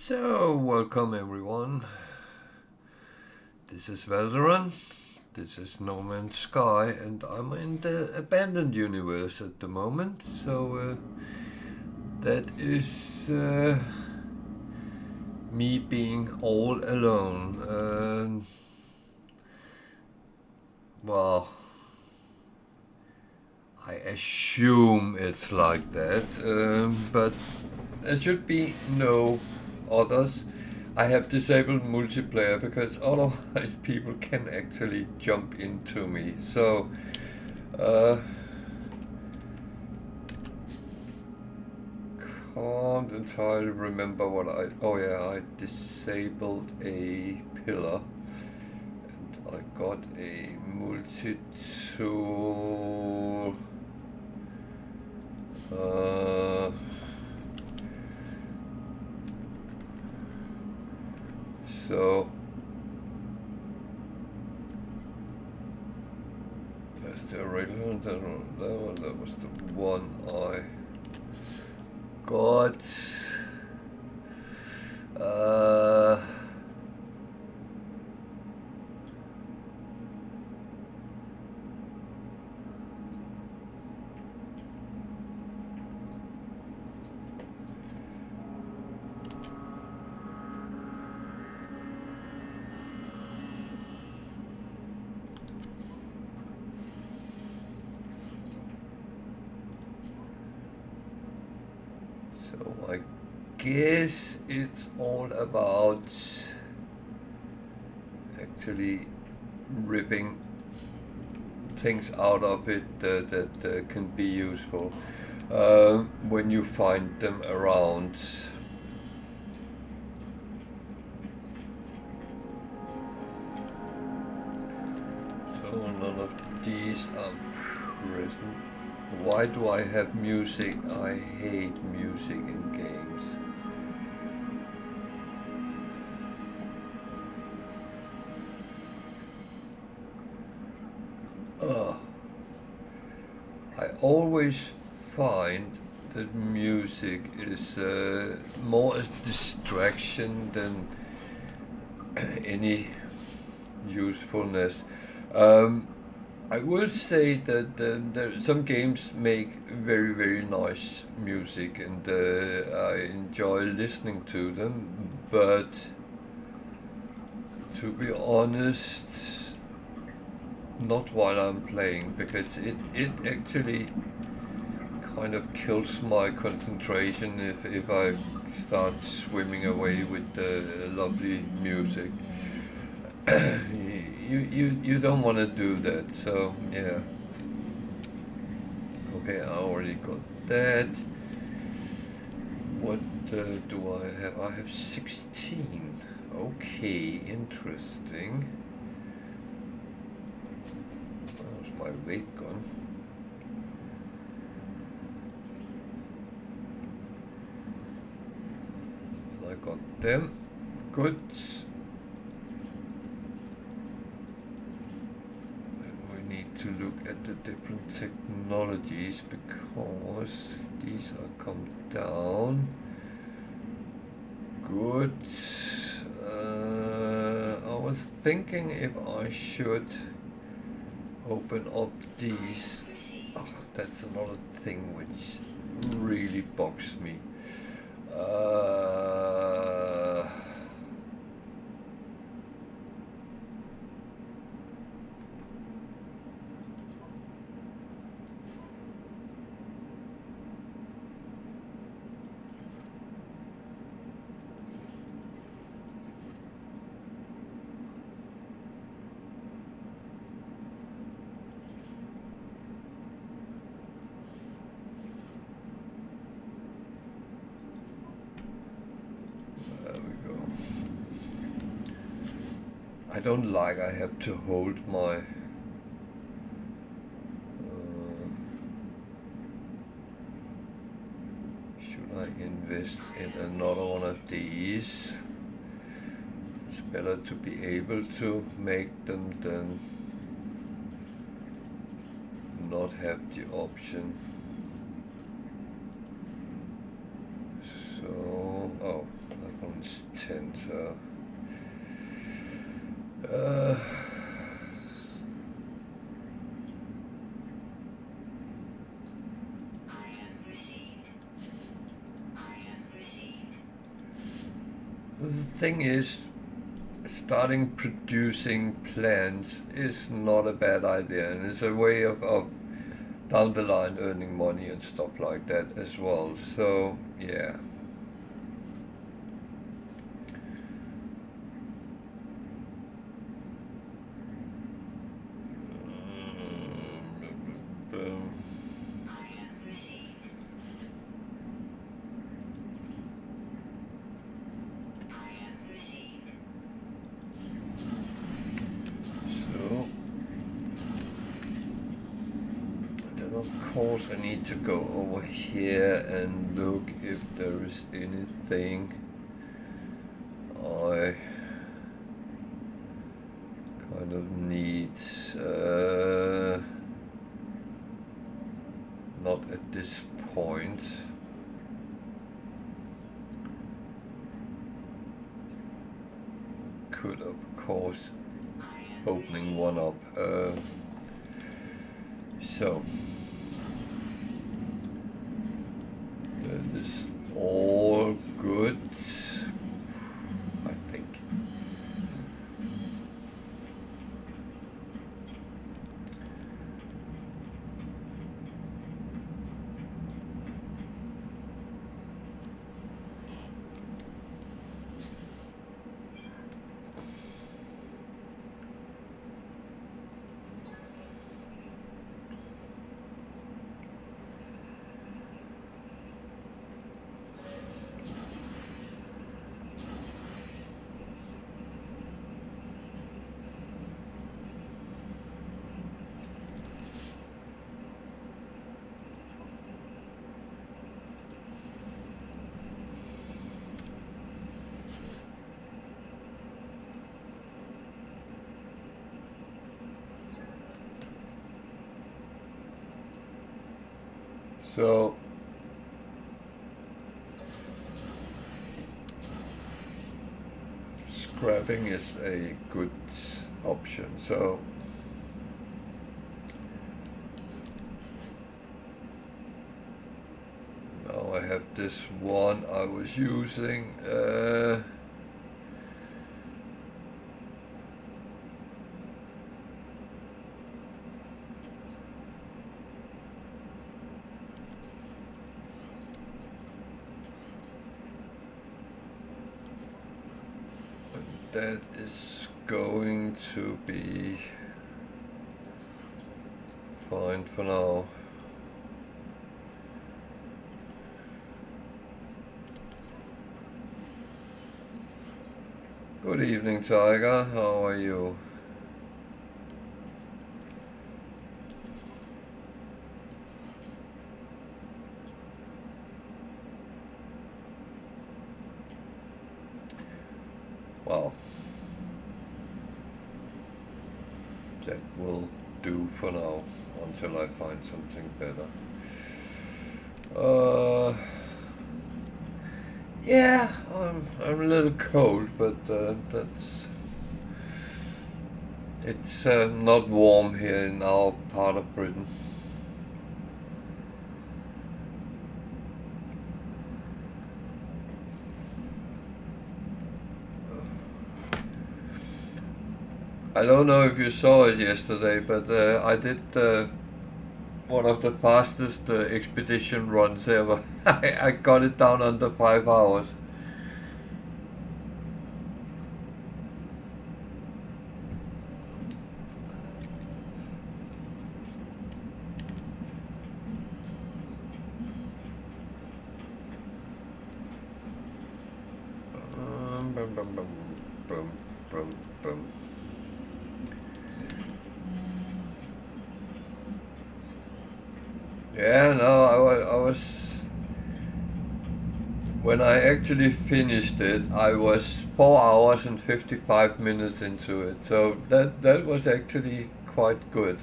So, welcome everyone. This is Valderan. This is No Man's Sky, and I'm in the abandoned universe at the moment. So, that is me being all alone. Well, I assume it's like that, but there should be no others. I have disabled multiplayer because otherwise people can actually jump into me. So, can't entirely remember what I. Oh yeah, I disabled a pillar and I got a multi-tool. So that's the original. That was the one I got. So I guess it's all about actually ripping things out of it that can be useful when you find them around. So none of these are present. Why do I have music? I hate music in games. I always find that music is more a distraction than any usefulness. I will say that some games make very nice music, and I enjoy listening to them. But to be honest, not while I'm playing, because it actually kind of kills my concentration if I start swimming away with the lovely music. You don't want to do that, so yeah. Okay, I already got that. What do I have? I have 16. Okay, interesting. Where's my weight gone? I got them. Good. To look at the different technologies because these are come down. Good. I was thinking if I should open up these. Oh, that's another thing which really bugs me. I don't like I have to hold my should I invest in another one of these? It's better to be able to make them than not have the option. So, oh, I can 10, so the thing is, starting producing plants is not a bad idea, and it's a way of down the line earning money and stuff like that as well. So yeah. Of course, I need to go over here and look if there is anything I kind of need. Not at this point. Could, of course, opening one up. So. That is all good, I think. So scrapping is a good option. So now I have this one I was using. That is going to be fine for now. Good evening, Tiger. How are you? Well, that will do for now until I find something better. Yeah, I'm a little cold, but it's not warm here in our part of Britain. I don't know if you saw it yesterday, but I did one of the fastest expedition runs ever. I got it down under 5 hours. Boom, boom, boom, boom, boom, boom. Yeah, no, I was, when I actually finished it, I was 4 hours and 55 minutes into it, so that was actually quite good.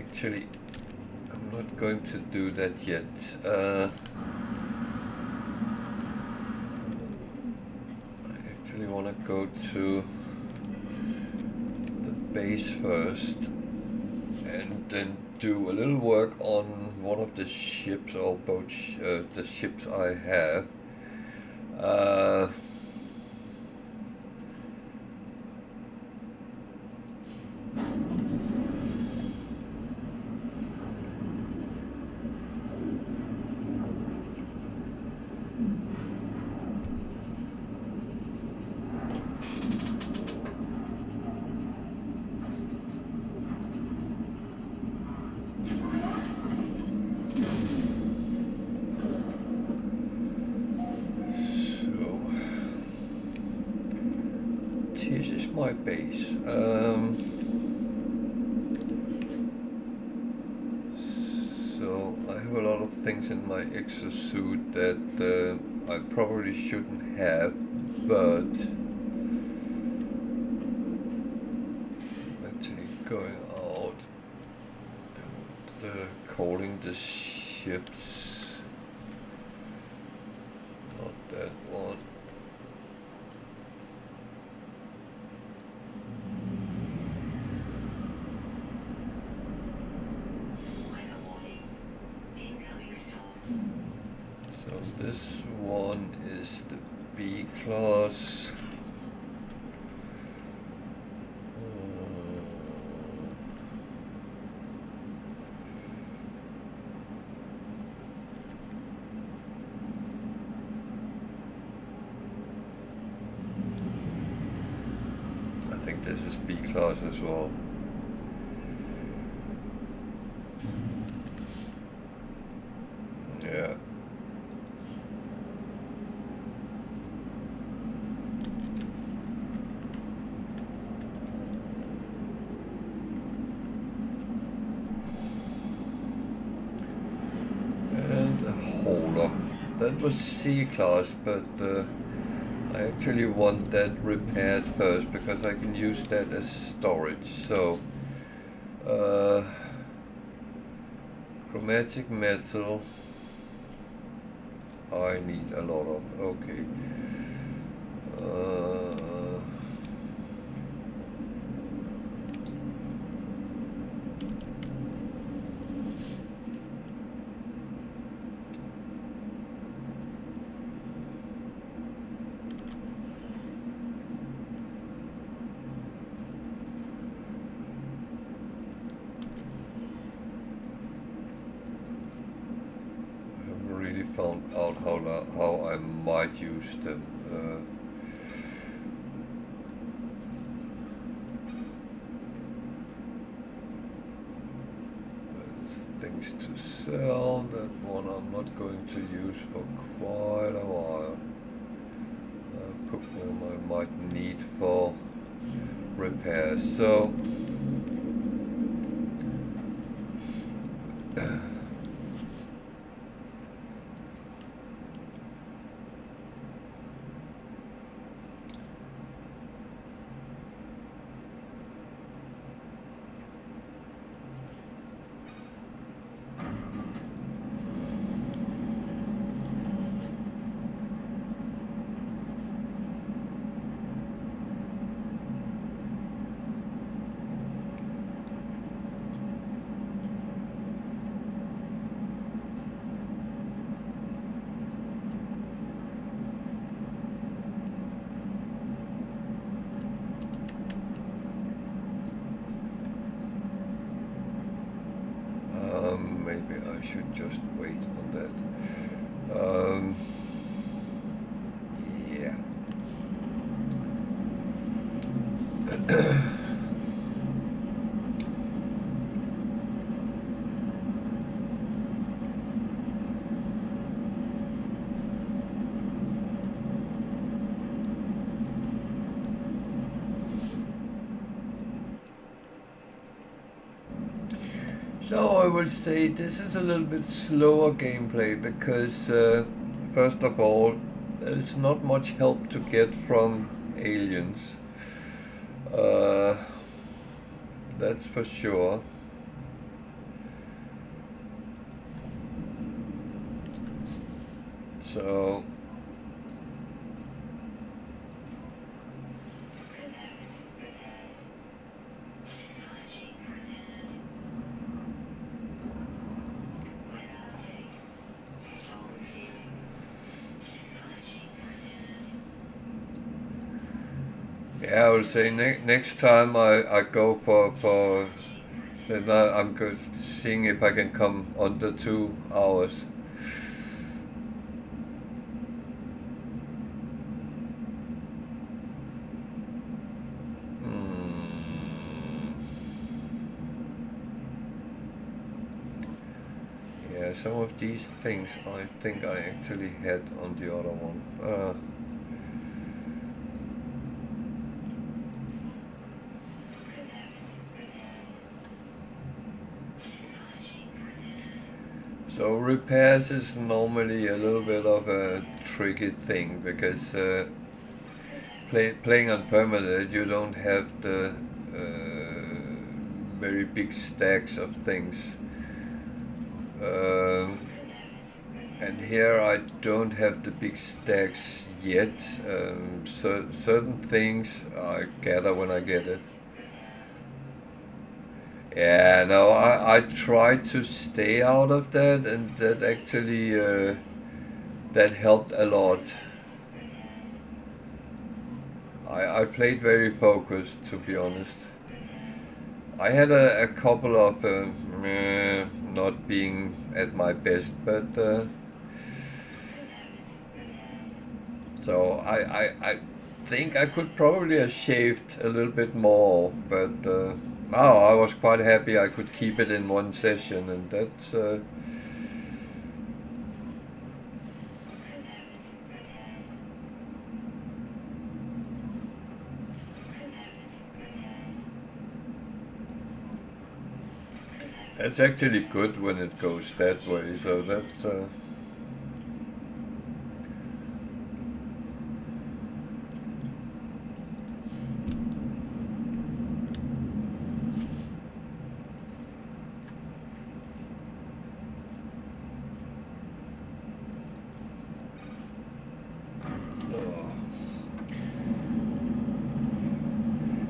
Actually, I'm not going to do that yet. I actually want to go to the base first and then do a little work on one of the ships or boats, the ships I have. This is my base. So I have a lot of things in my exosuit that I probably shouldn't have, but I'm actually going out and calling the ships. Not that one. This one is the B class. I think this is B class as well. Yeah. Hauler. That was C class, but I actually want that repaired first because I can use that as storage. So chromatic metal I need a lot of. Okay. Found out how I might use them. Things to sell. That one I'm not going to use for quite a while. Put them I might need for repairs. So. Maybe I should just wait on that. Yeah. So I will say this is a little bit slower gameplay because first of all, there's not much help to get from aliens. That's for sure. So yeah, I would say next time I go for then I'm good seeing if I can come under 2 hours. Hmm. Yeah, some of these things I think I actually had on the other one. So repairs is normally a little bit of a tricky thing because playing on permanent you don't have the very big stacks of things. Um, and here I don't have the big stacks yet. So certain things I gather when I get it. Yeah, no, I try to stay out of that, and that actually that helped a lot. I played very focused, to be honest. I had a couple of not being at my best, but so I think I could probably have shaved a little bit more, but no, I was quite happy I could keep it in one session, and that's actually good when it goes that way. So that's.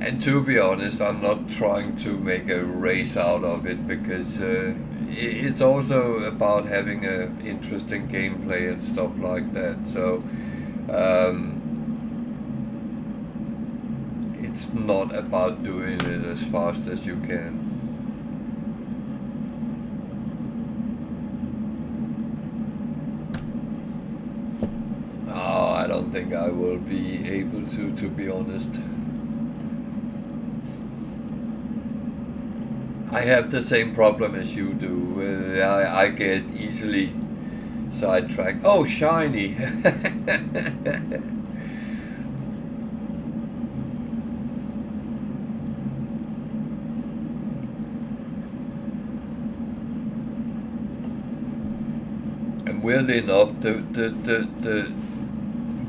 And to be honest, I'm not trying to make a race out of it because it's also about having a interesting gameplay and stuff like that. So um, it's not about doing it as fast as you can. Oh, I don't think I will be able to be honest. I have the same problem as you do. I get easily sidetracked. Oh, shiny! And weirdly enough, the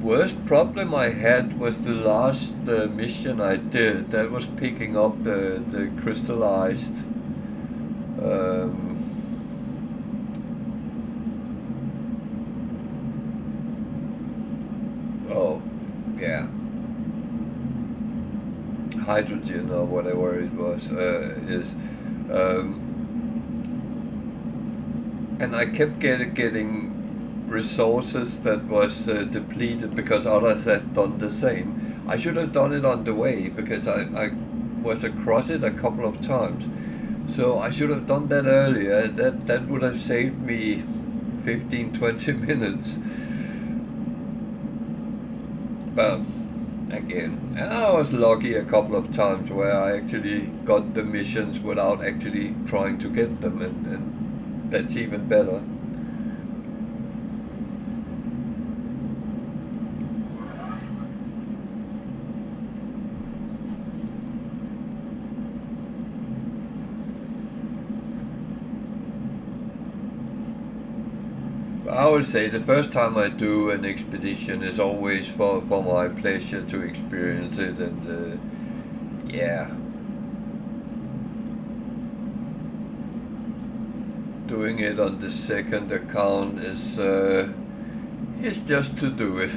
worst problem I had was the last mission I did. That was picking up the crystallized. Um, oh, yeah, hydrogen or whatever it was is. Um, and I kept getting resources that was depleted because others had done the same. I should have done it on the way because I was across it a couple of times. So I should have done that earlier. That would have saved me 15-20 minutes. But again, I was lucky a couple of times where I actually got the missions without actually trying to get them, and that's even better. I would say the first time I do an expedition is always for my pleasure to experience it, and yeah, doing it on the second account is is just to do it.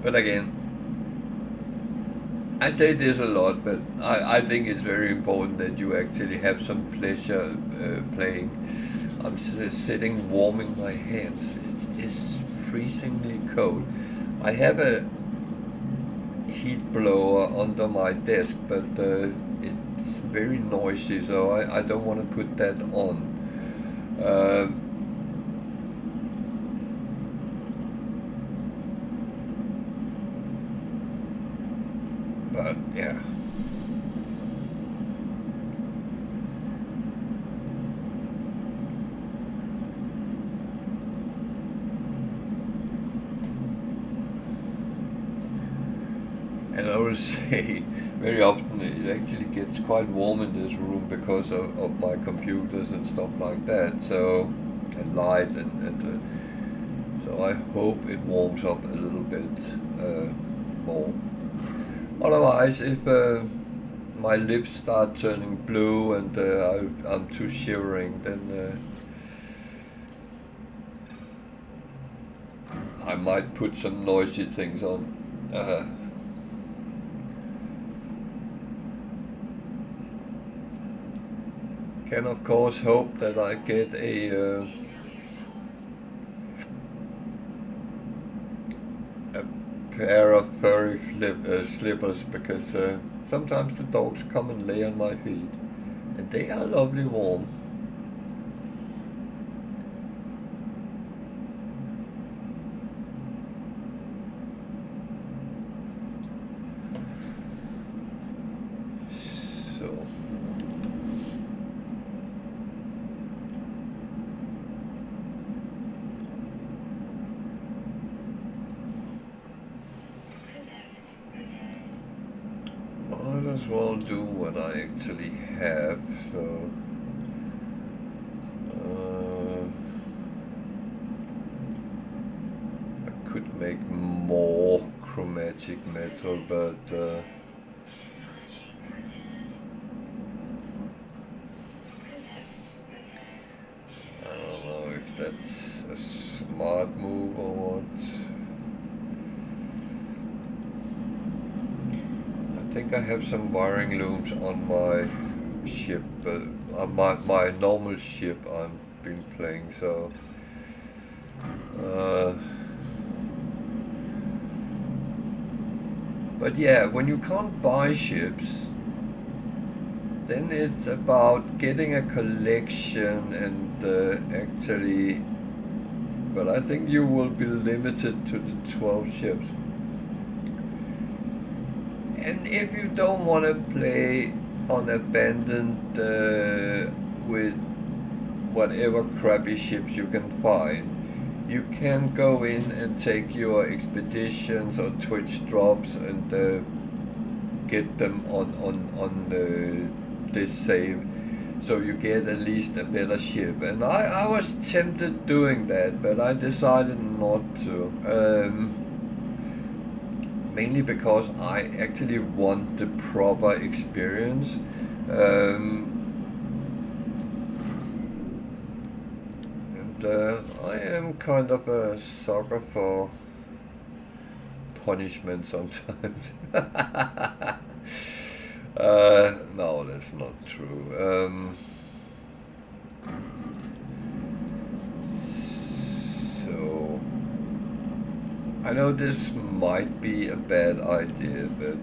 But again, I say this a lot, but I think it's very important that you actually have some pleasure playing. I'm sitting warming my hands. It is freezingly cold. I have a heat blower under my desk, but it's very noisy, so I don't want to put that on. But yeah. And I will say, very often it actually gets quite warm in this room because of my computers and stuff like that. So, and light and so I hope it warms up a little bit more. Otherwise, if my lips start turning blue and I'm too shivering, then I might put some noisy things on. Can of course hope that I get a pair of furry slippers, because sometimes the dogs come and lay on my feet, and they are lovely warm. So. Might as well do what I actually have, so I could make more chromatic metal, but I don't know if that's a smart move or what. I think I have some wiring looms on my ship, on my normal ship I've been playing, so but yeah, when you can't buy ships, then it's about getting a collection and actually, but I think you will be limited to the 12 ships. And if you don't want to play on abandoned with whatever crappy ships you can find, you can go in and take your expeditions or Twitch drops and get them on this save, so you get at least a better ship. And I was tempted doing that, but I decided not to. Mainly because I actually want the proper experience. And I am kind of a sucker for punishment sometimes. No, that's not true. So I know this might be a bad idea, but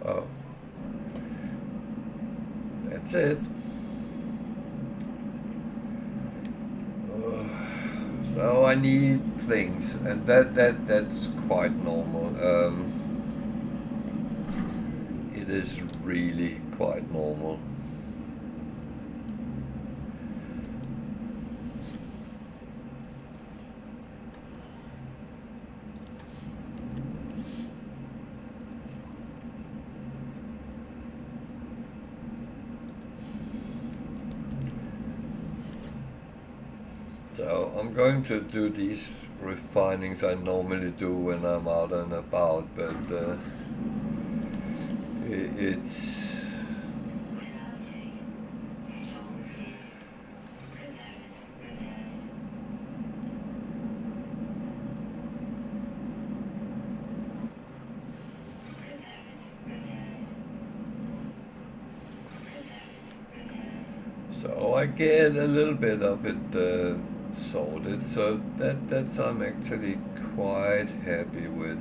oh, that's it. So I need things, and that's quite normal. It is really quite normal. So I'm going to do these refinings I normally do when I'm out and about, but it's so I get a little bit of it sorted, so that's I'm actually quite happy with.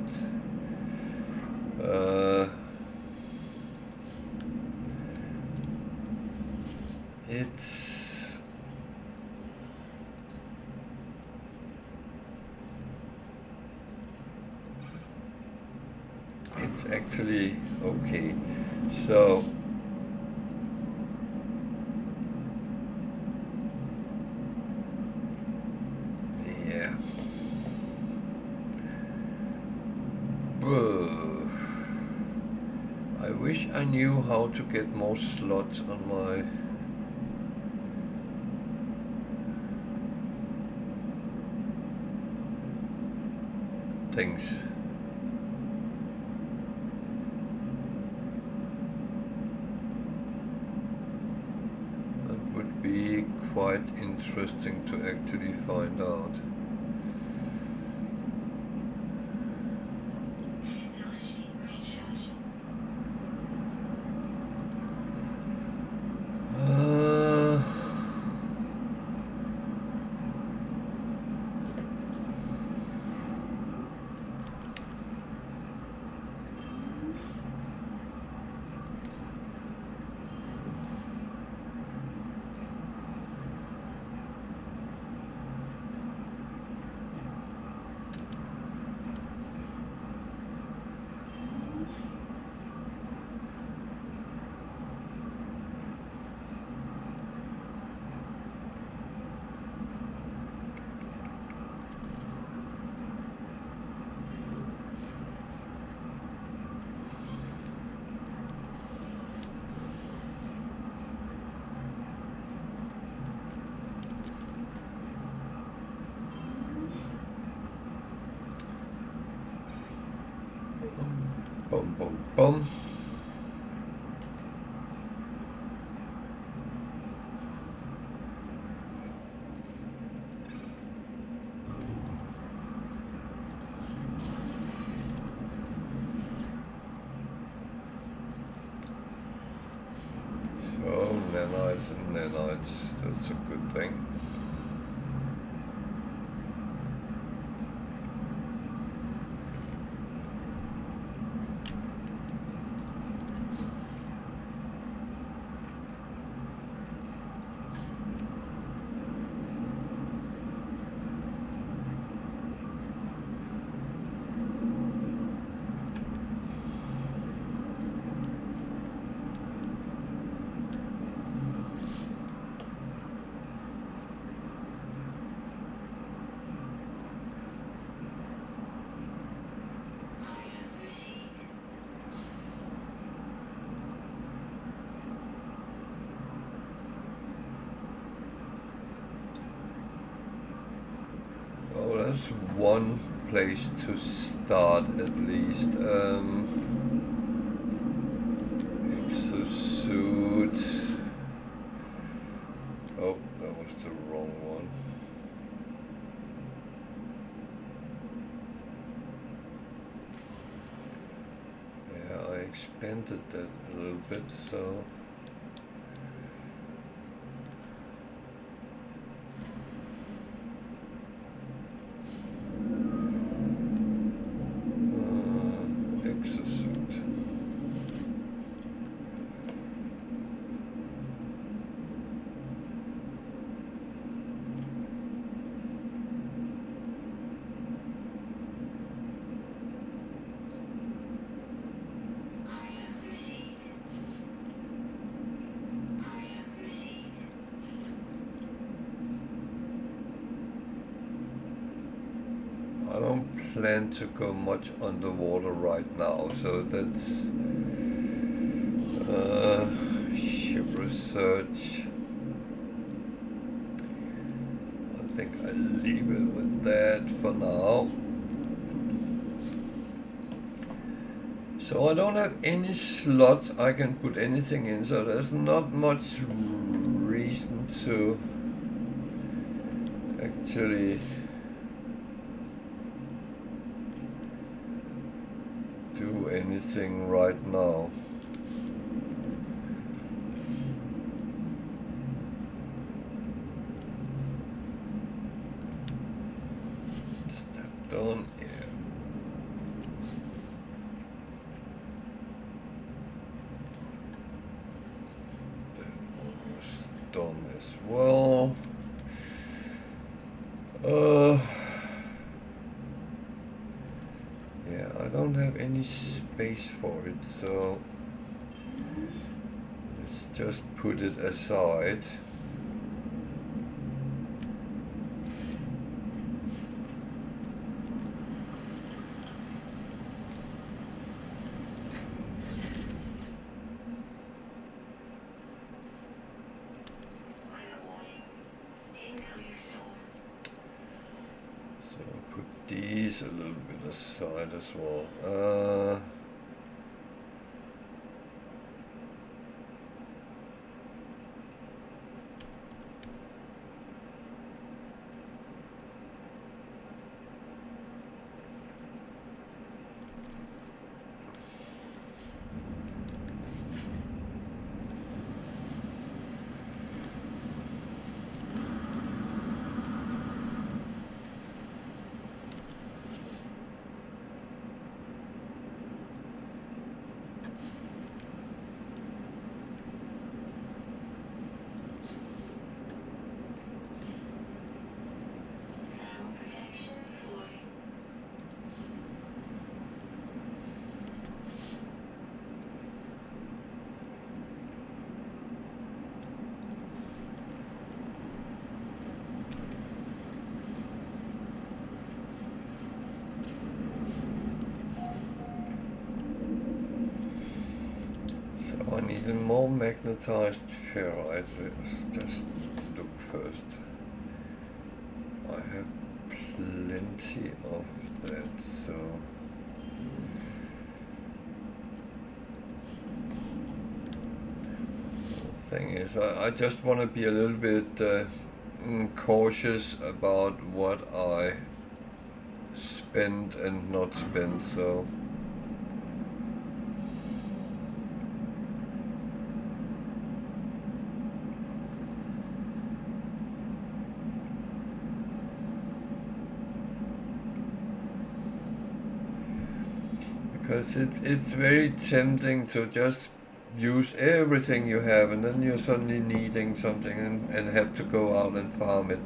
It's actually okay. So yeah. I wish I knew how to get more slots on my things. That would be quite interesting to actually find out. Boom, boom, boom. So nanites and nanites, that's a good thing. Oh, that's one place to start at least. Exosuit. Oh, that was the wrong one. Yeah, I expanded that a little bit, so. Exosuit. I don't plan to go much underwater right now, so that's ship research. I think I'll leave it with that for now. So I don't have any slots I can put anything in, so there's not much reason to actually do anything right now. Is that done? Yeah. Done as well. Yeah, I don't have any space for it, so let's just put it aside. These a little bit aside as well. I need a more magnetized ferrite. Let's just look first. I have plenty of that, so the thing is, I just want to be a little bit cautious about what I spend and not spend, so because it's very tempting to just use everything you have, and then you're suddenly needing something and have to go out and farm it.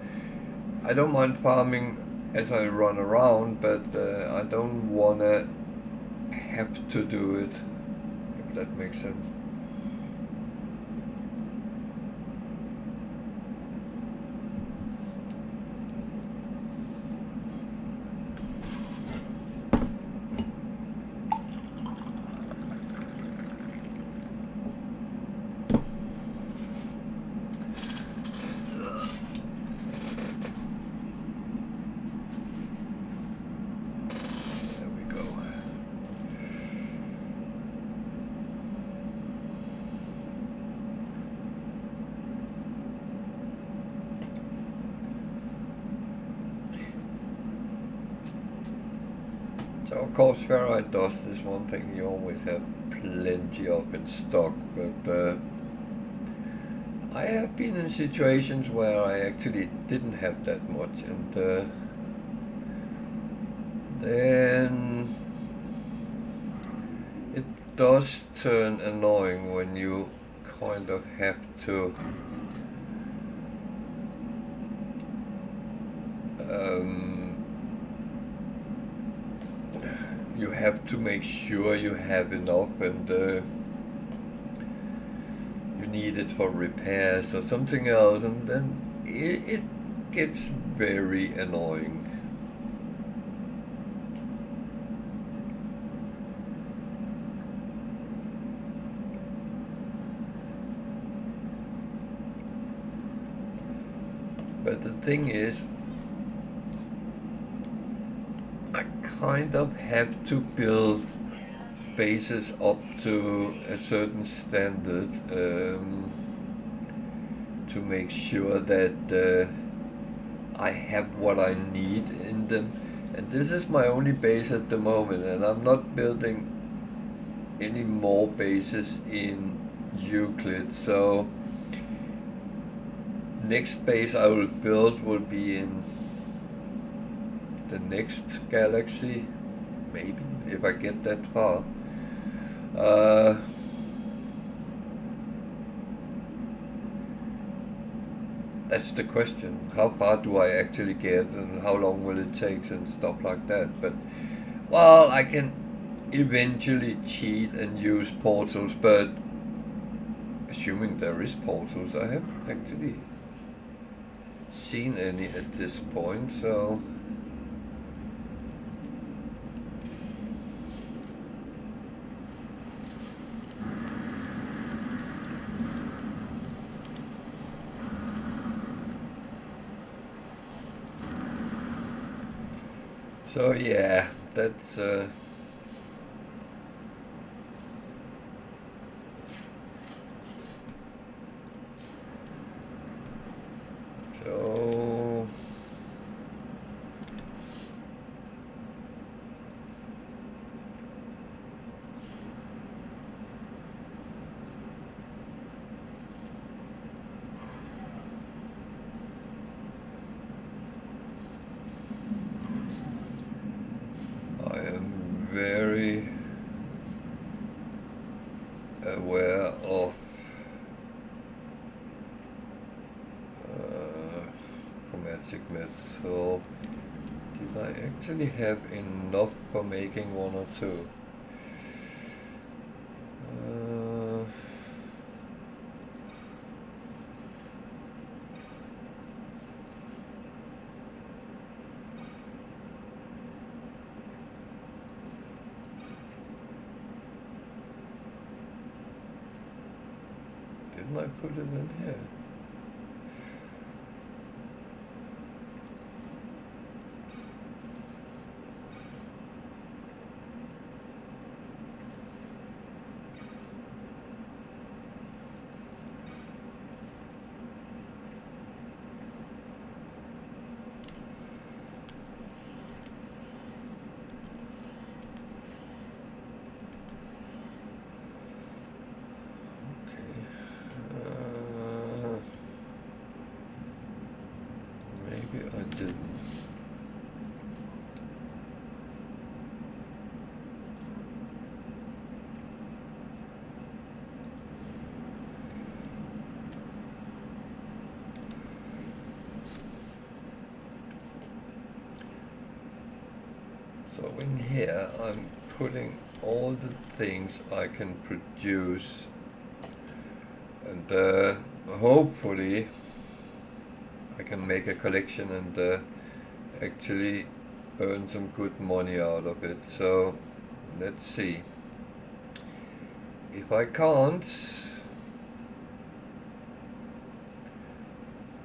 I don't mind farming as I run around, but I don't want to have to do it, if that makes sense. So of course ferrite dust is one thing you always have plenty of in stock, but I have been in situations where I actually didn't have that much, and then it does turn annoying when you kind of have to you have to make sure you have enough, and you need it for repairs or something else, and then it gets very annoying. But the thing is, kind of have to build bases up to a certain standard to make sure that I have what I need in them. And this is my only base at the moment, and I'm not building any more bases in Euclid. So next base I will build will be in the next galaxy, maybe, if I get that far. That's the question. How far do I actually get, and how long will it take, and stuff like that. But, well, I can eventually cheat and use portals, but assuming there is portals, I haven't actually seen any at this point, so... So yeah, that's so I am very aware of chromatic metal. Did I actually have enough for making one or two? Didn't I put it in here? Maybe I didn't. So in here I'm putting all the things I can produce, and hopefully I can make a collection and actually earn some good money out of it. So let's see. If I can't,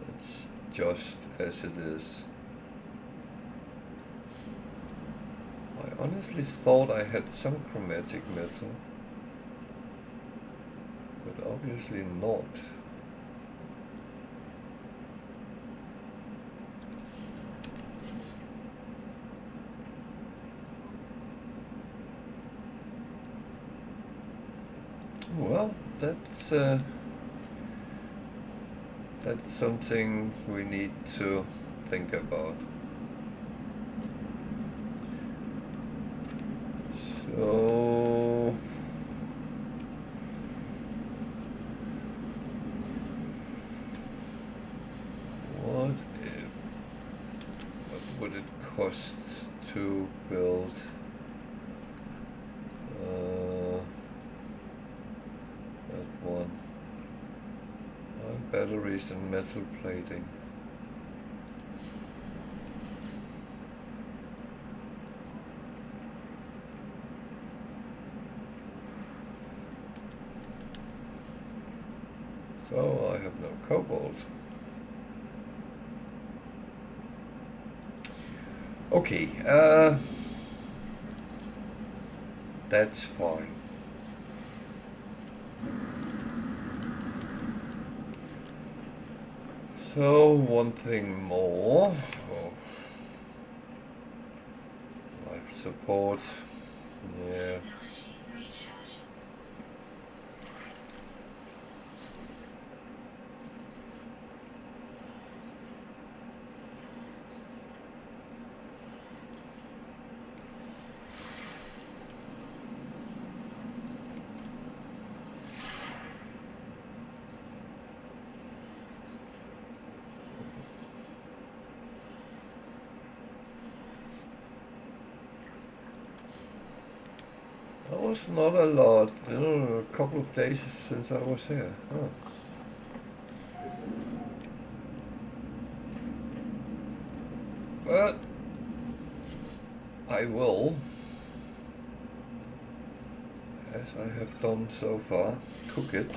it's just as it is. I honestly thought I had some chromatic metal, but obviously not. Well, that's something we need to think about. So what would it cost to build that one? Batteries and metal plating. So I have no cobalt. Okay, that's fine. So one thing more. Oh, life support. Yeah. That was not a lot, you know, a couple of days since I was here. Huh. But I will, as I have done so far, cook it.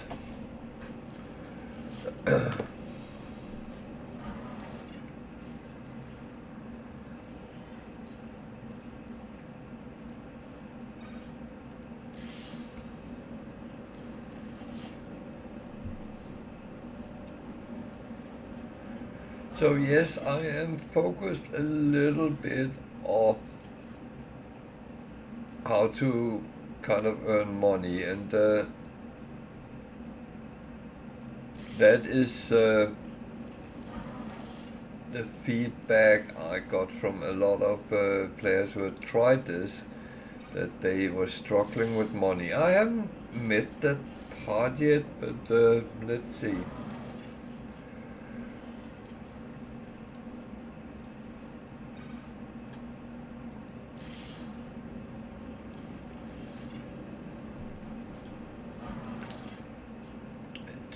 So yes, I am focused a little bit of how to kind of earn money, and that is the feedback I got from a lot of players who had tried this, that they were struggling with money. I haven't met that part yet, but let's see.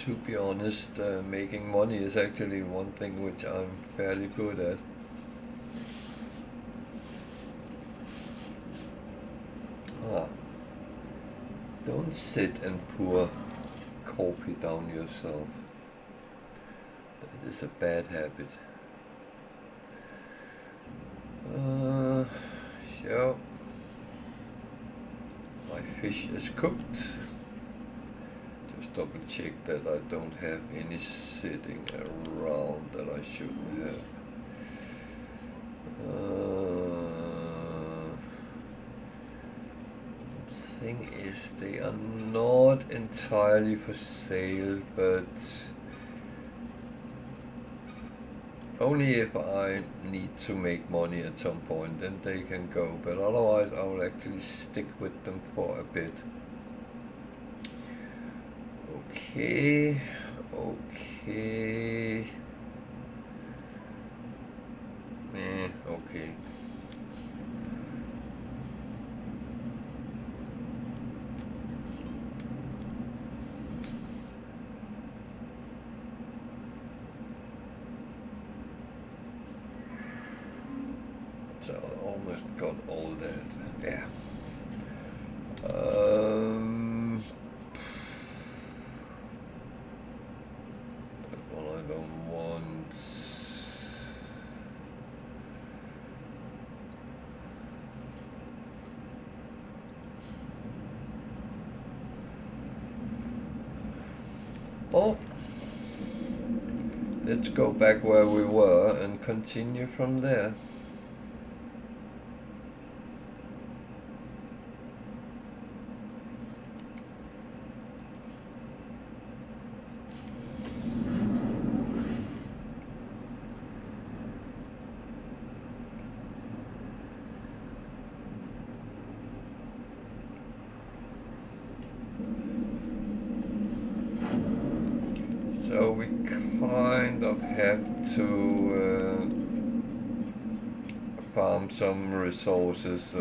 To be honest, making money is actually one thing which I'm fairly good at. Ah, don't sit and pour coffee down yourself. That is a bad habit. So, my fish is cooked. Just double check that I don't have any sitting around that I shouldn't have. Thing is, they are not entirely for sale, but only if I need to make money at some point, then they can go, but otherwise I will actually stick with them for a bit. Okay, okay. Okay. So I almost got all that. Yeah. Well, I don't want. Oh, let's go back where we were and continue from there. So we kind of have to farm some resources.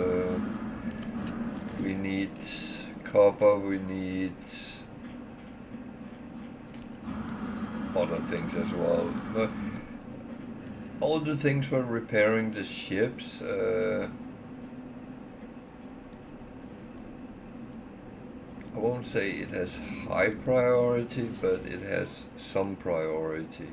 We need copper, we need other things as well. All the things for repairing the ships, I won't say it has high priority, but it has some priority.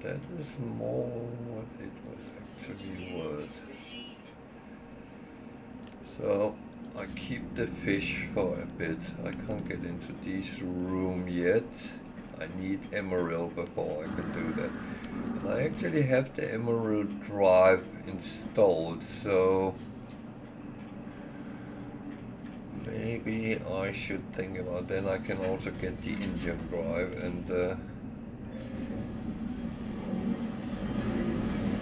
that is more what it was actually worth. So I keep the fish for a bit. I can't get into this room yet. I need emerald before I can do that. And I actually have the emerald drive installed, so maybe I should think about. Then I can also get the Indian drive, and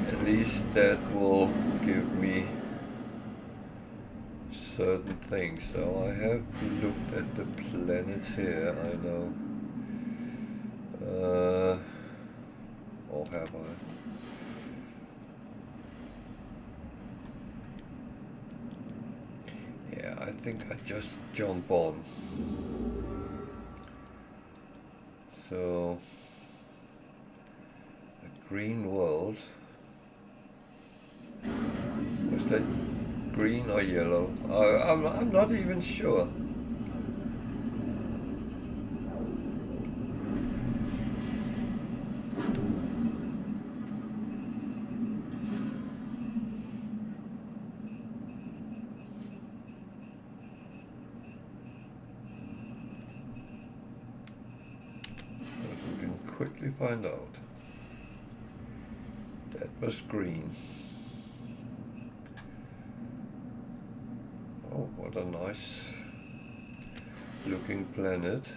at least that will give me certain things. So I have looked at the planets here, I know. Or have I? Yeah, I think I just jump on. So, a green world. Was that green or yellow? I'm not even sure. We can quickly find out. That was green. Oh, what a nice looking planet.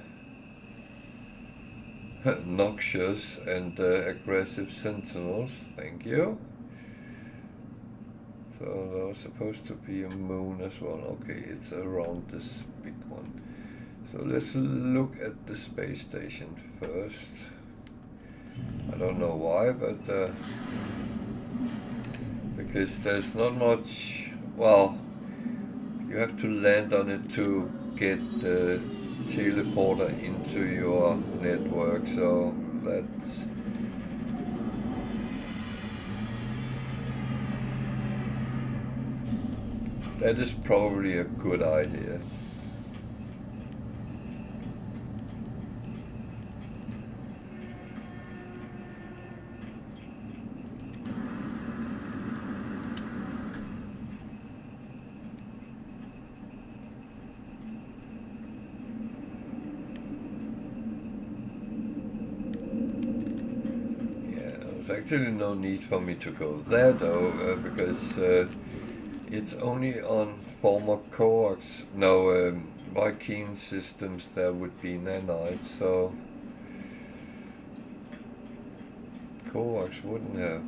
Noxious and aggressive sentinels, thank you. So there was supposed to be a moon as well. Okay, it's around this big one. So let's look at the space station first. I don't know why, but because there's not much, well, you have to land on it to get the teleporter into your network, so that is probably a good idea. There's actually no need for me to go there though, because it's only on former coax, no, Viking systems there would be nanites, so coax wouldn't have.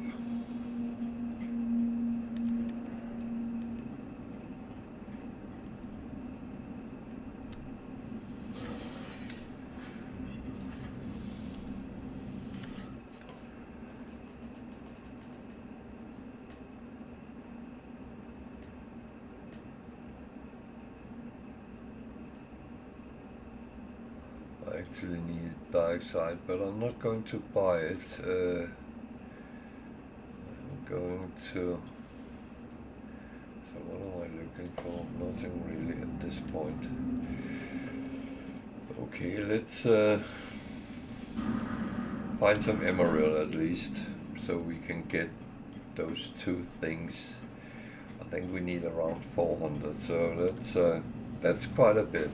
I actually need dioxide, but I'm not going to buy it. I'm going to. So what am I looking for? Nothing really at this point. Okay, let's find some emerald at least, so we can get those two things. I think we need around 400, so that's quite a bit.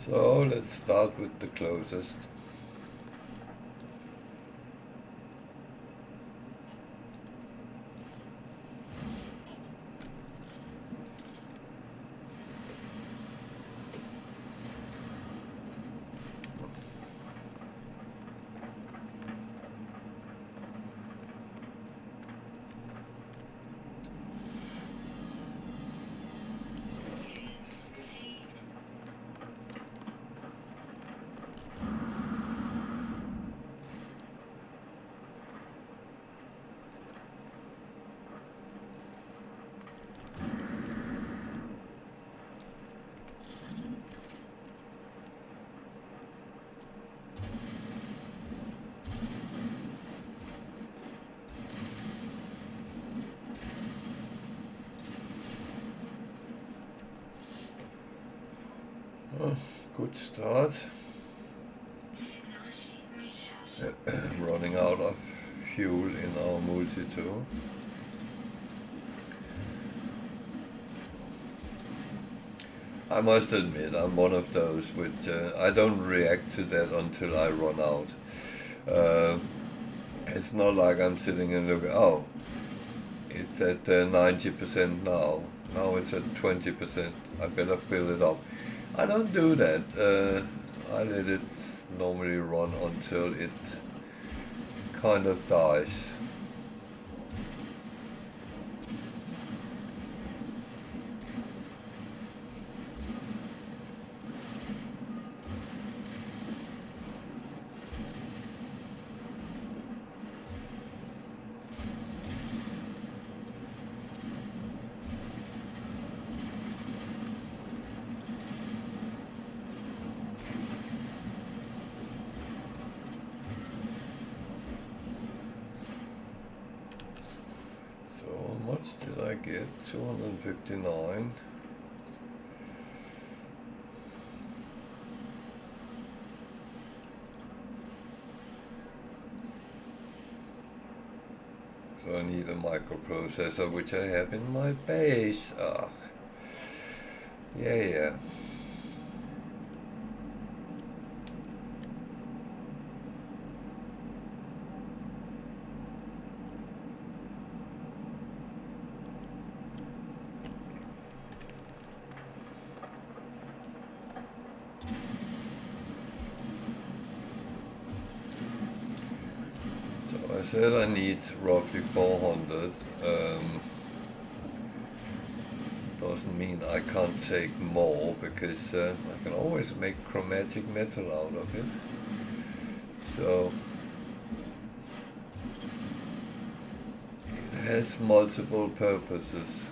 So let's start with the closest. Oh, good start. Running out of fuel in our multi-tool. I must admit, I'm one of those which I don't react to that until I run out. It's not like I'm sitting and looking, oh, it's at 90% now. Now it's at 20%. I better fill it up. I don't do that. I let it normally run until it kind of dies. How much did I get? 259. So I need a microprocessor, which I have in my base. Ah, yeah. I said I need roughly 400. Doesn't mean I can't take more, because I can always make chromatic metal out of it. So it has multiple purposes.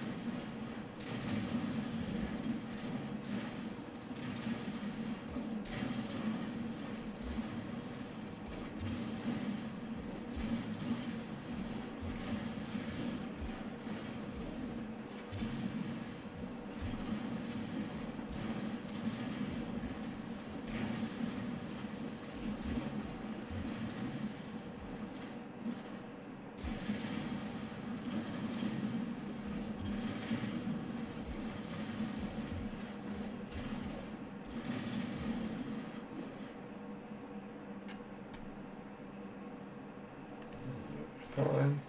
Fine.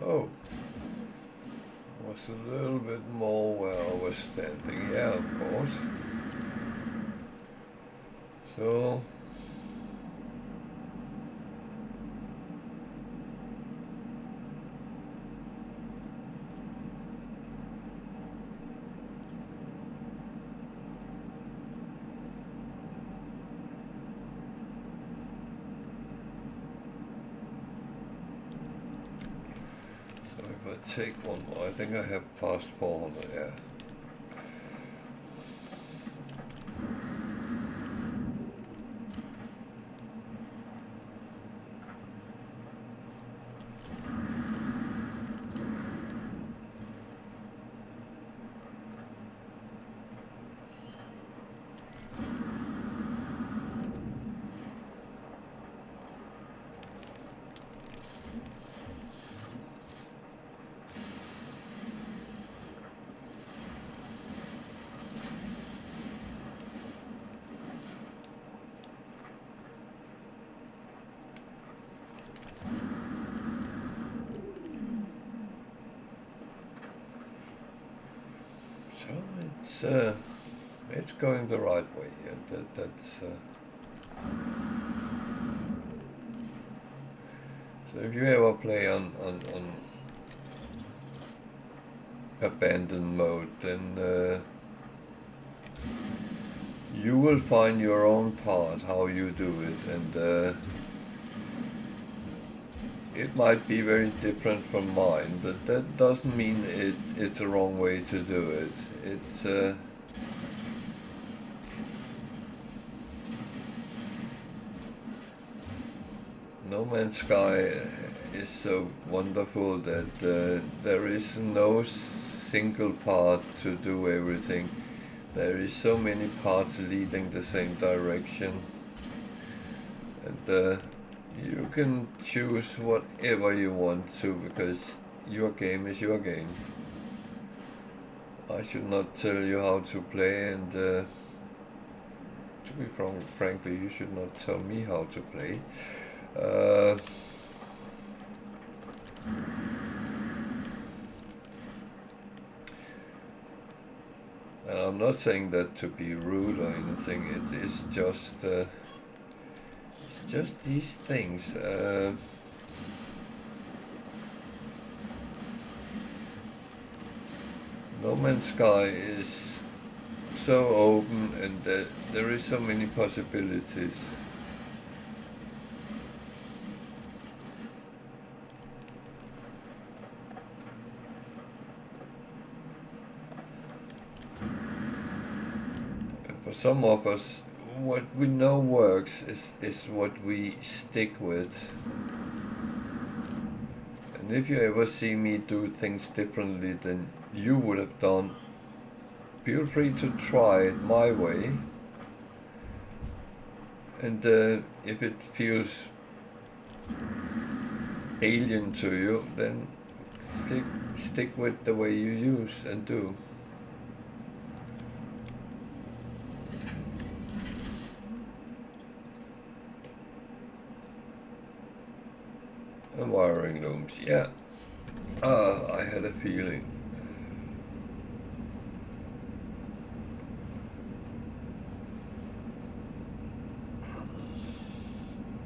Oh, was a little bit more where I was standing. Yeah, of course. So if I take one more, I think I have past 400, yeah. It's going the right way, and that's. So if you ever play on abandoned mode, then you will find your own path, how you do it, and it might be very different from mine, but that doesn't mean it's a wrong way to do it. It's No Man's Sky is so wonderful that there is no single path to do everything. There is so many paths leading the same direction, and you can choose whatever you want to, because your game is your game. I should not tell you how to play, and to be frankly, you should not tell me how to play. And I'm not saying that to be rude or anything. It is just it's just these things. No Man's Sky is so open, and there is so many possibilities. For some of us, what we know works is what we stick with. And if you ever see me do things differently than you would have done, feel free to try it my way. And if it feels alien to you, then stick with the way you use and do. And wiring looms, yeah. I had a feeling.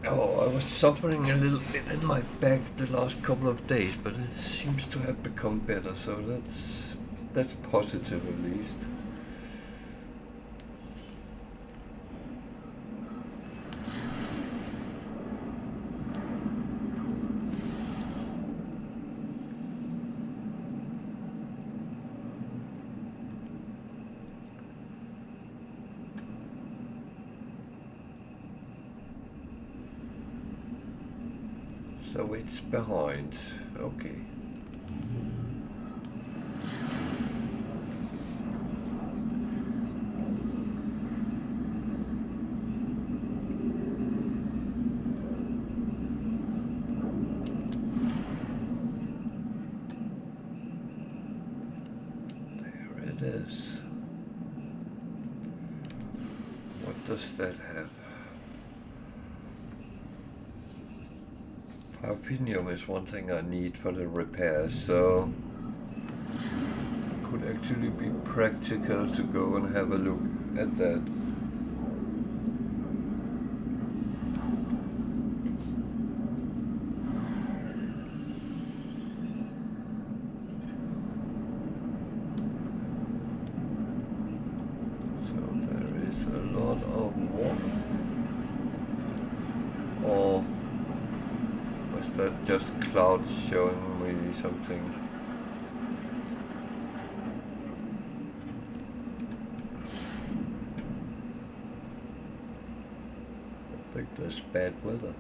Oh, I was suffering a little bit in my back the last couple of days, but it seems to have become better, so that's positive at least. So it's behind, okay. There it is. What does that have? Harpinium is one thing I need for the repairs, so it could actually be practical to go and have a look at that. So there is a lot of water. Or was that just clouds showing me something? I think there's bad weather.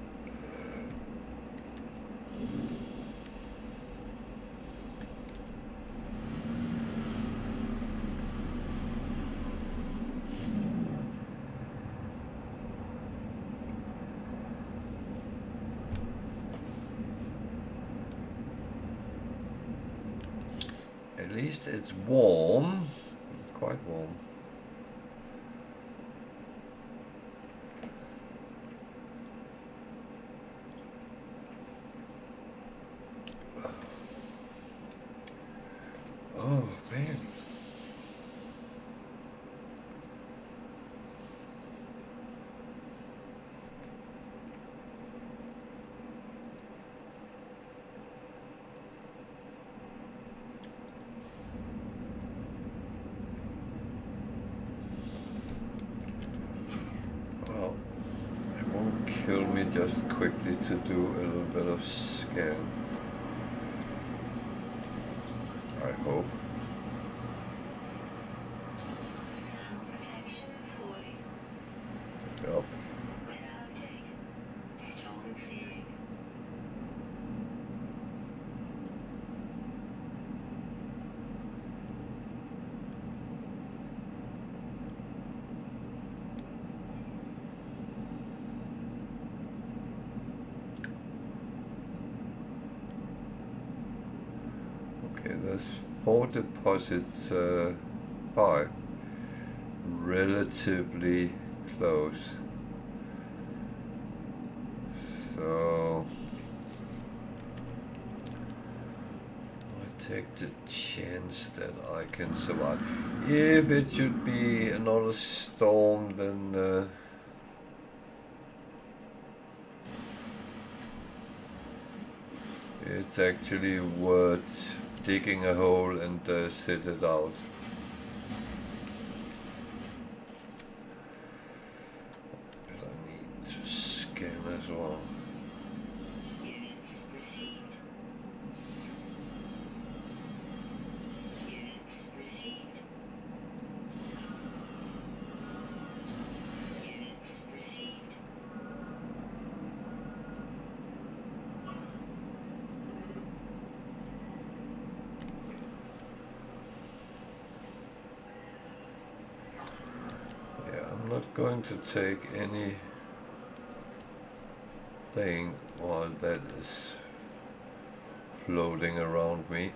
At least it's warm, quite warm. Oh man. just quickly to do a little bit of scan. I hope. Yep. Okay, there's 4 deposits, 5. Relatively close. So I take the chance that I can survive. If it should be another storm, then it's actually worth digging a hole and sit it out. But I need to scan as well. I'm not going to take anything while that is floating around me.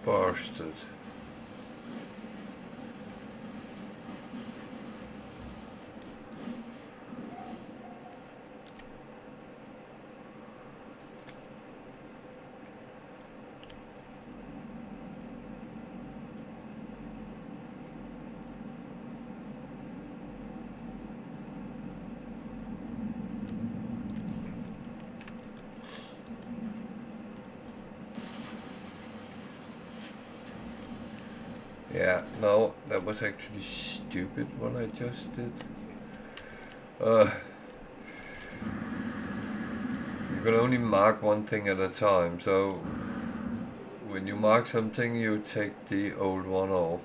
Bastard. Yeah, no, that was actually stupid what I just did. You can only mark one thing at a time, so when you mark something, you take the old one off.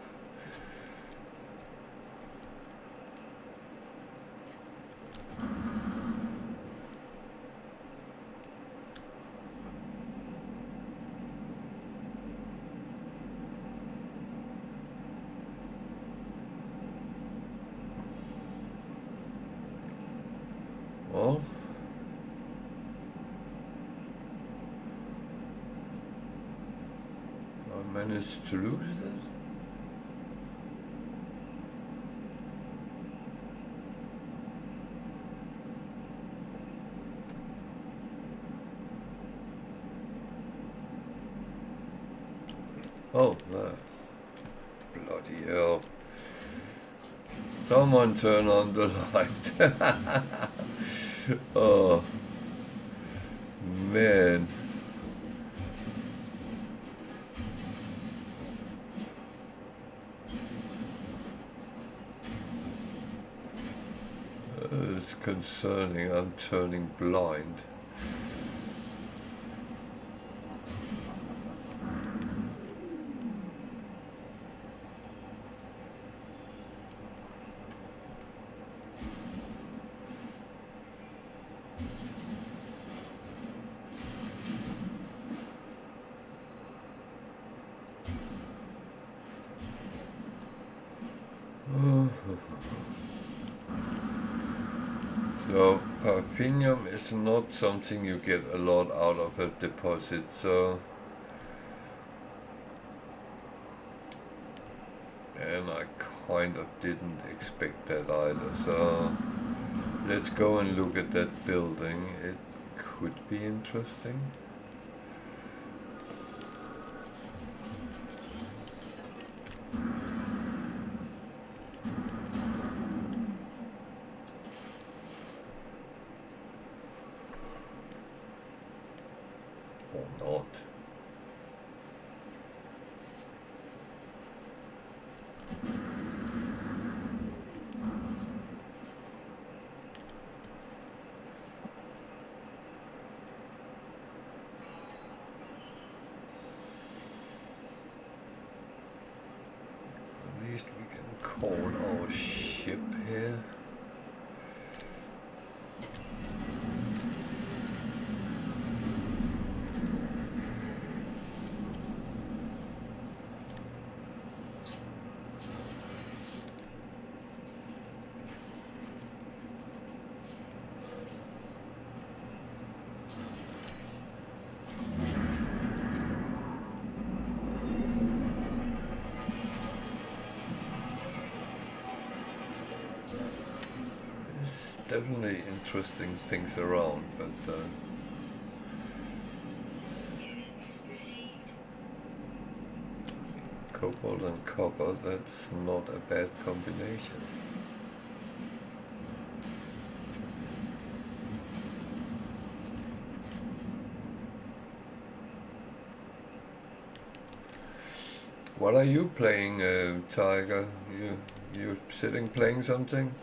Well, I managed to lose that. Oh, no. Bloody hell. Someone turn on the light. Oh, man. is concerning, I'm turning blind. So, Parfinium is not something you get a lot out of a deposit, so... And I kind of didn't expect that either, so... Let's go and look at that building. It could be interesting. Or not. At least we can call our ship here. Definitely interesting things around, but cobalt and copper, that's not a bad combination. What are you playing, Tiger? You sitting playing something?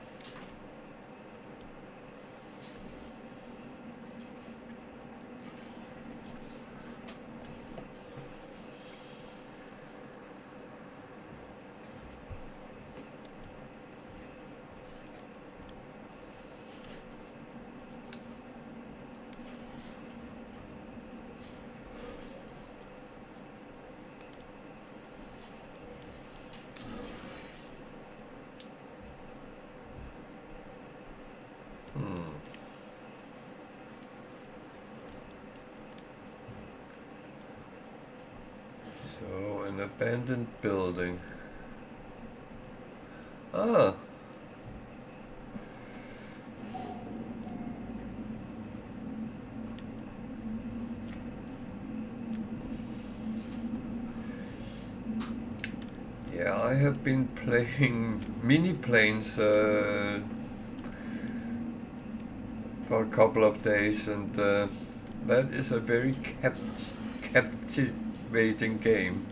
So, an abandoned building. Ah! Yeah, I have been playing mini planes for a couple of days, and that is a very captivating game.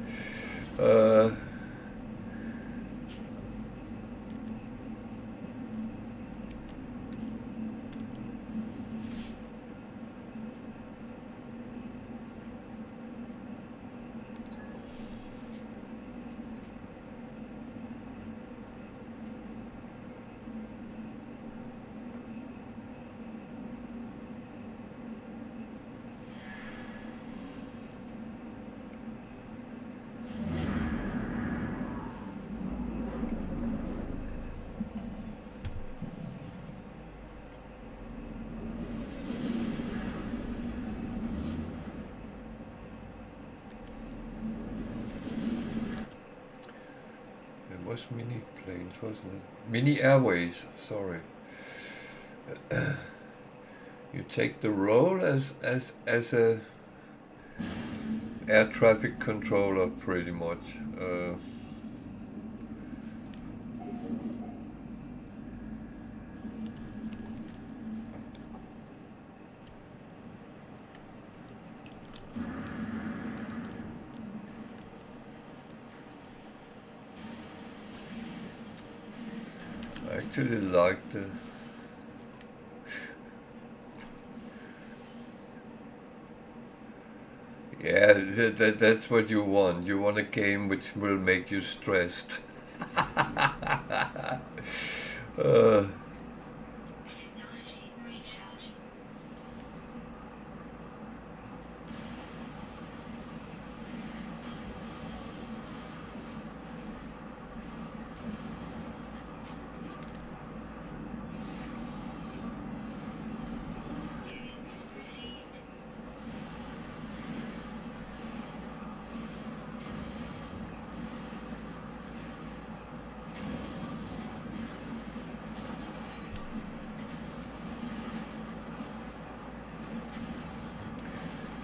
It was mini planes, wasn't it? Mini airways, sorry. You take the role as a air traffic controller, pretty much. I actually like the Yeah, that's what you want. You want a game which will make you stressed. uh,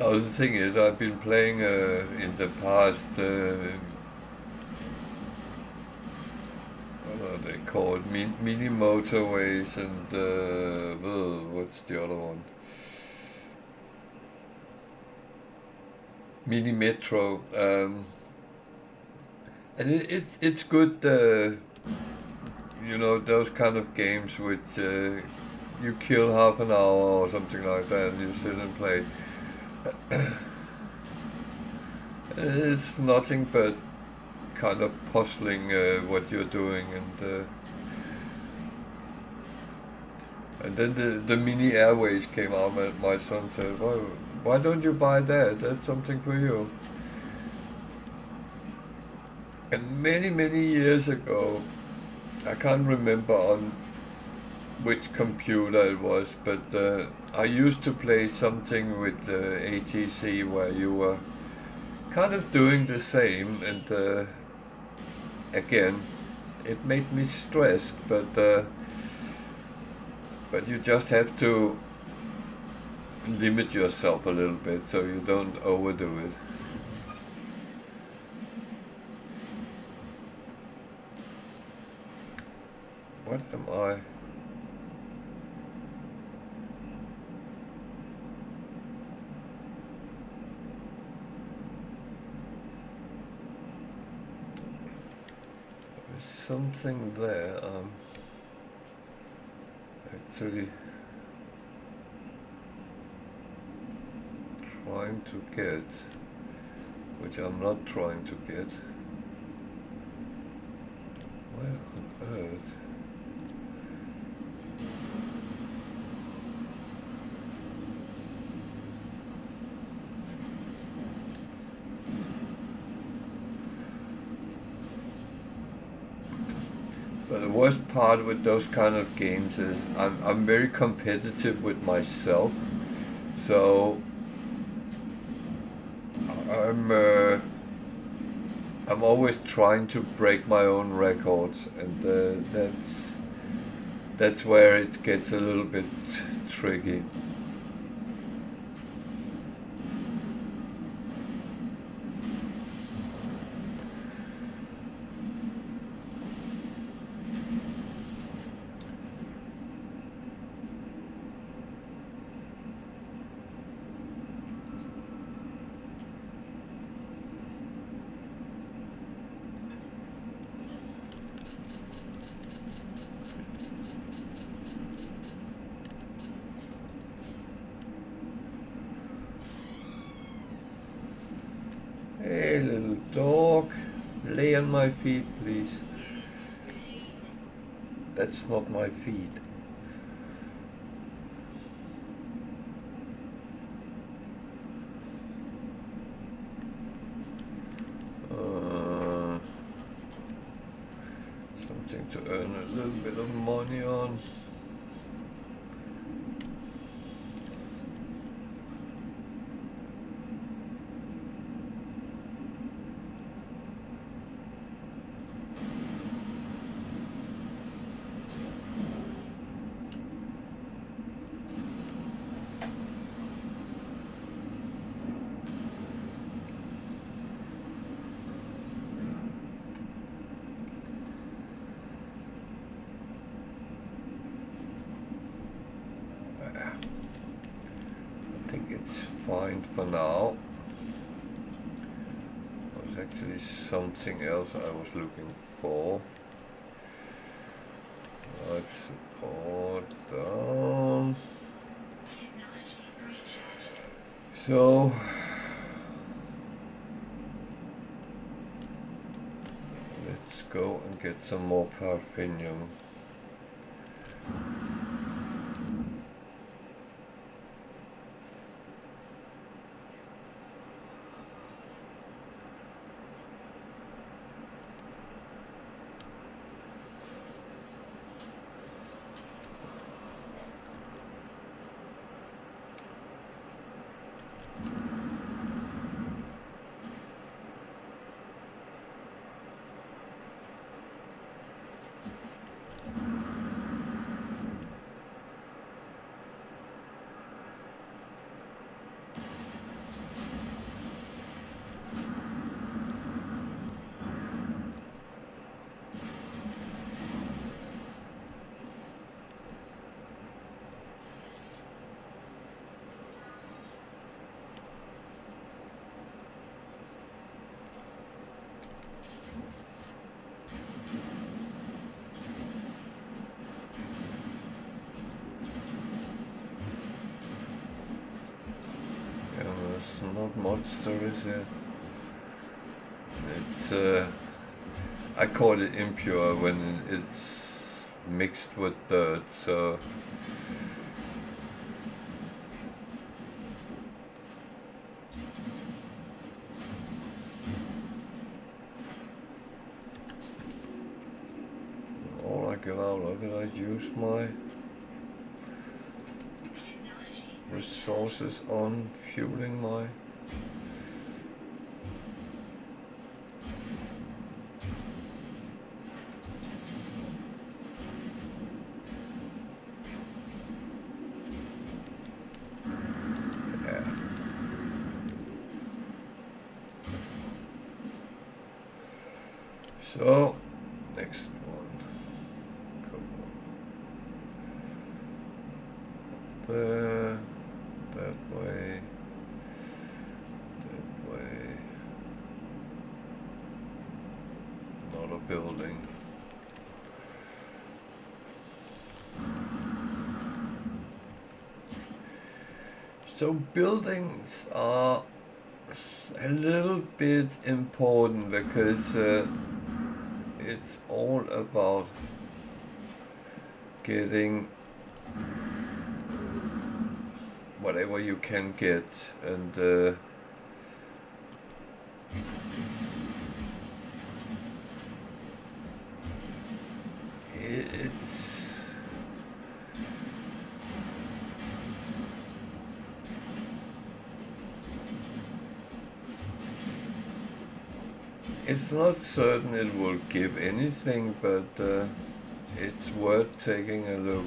oh, the thing is, I've been playing in the past. What are they called? Mini motorways and what's the other one? Mini metro. And it's good. You know, those kind of games which you kill half an hour or something like that, and you sit and play. It's nothing but kind of puzzling what you're doing, and then the mini airways came out. My son said, why don't you buy that? That's something for you." And many years ago, I can't remember on which computer it was, but I used to play something with ATC where you were kind of doing the same, and again, it made me stressed, but you just have to limit yourself a little bit so you don't overdo it. What am I? There's something there. Actually trying to get, which I'm not trying to get. Where on earth? But the worst part with those kind of games is I'm very competitive with myself, so I'm I'm always trying to break my own records, and that's where it gets a little bit tricky. Hey, little dog, lay on my feet, please. That's not my feet. Something to earn a little bit of money on. I think it's fine for now. There's actually something else I was looking for. Life support down. So get some more paraffinium. Not much there is here. It's I call it impure when it's mixed with dirt, so all I get out of it, I use my resources on fueling my So, next one. Come on. There, that way, that way. Not a building. So buildings are a little bit important because it's all about getting whatever you can get, and it's not certain it will give anything, but it's worth taking a look.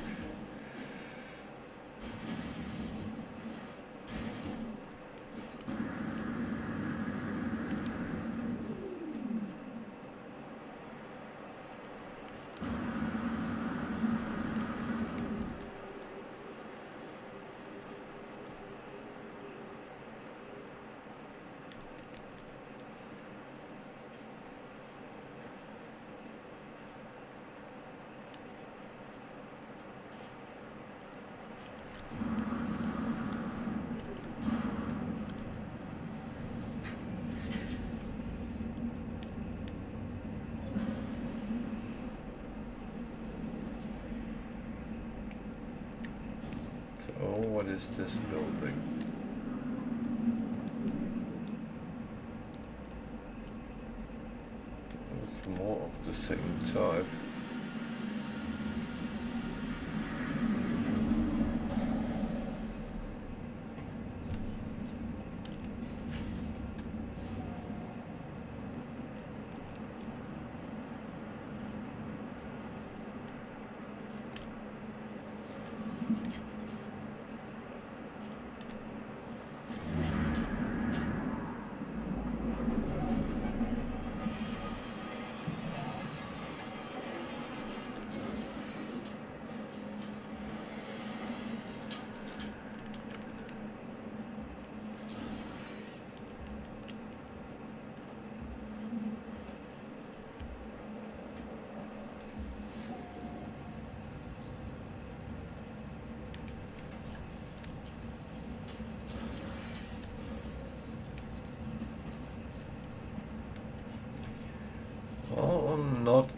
Oh, what is this building? It's more of the same type.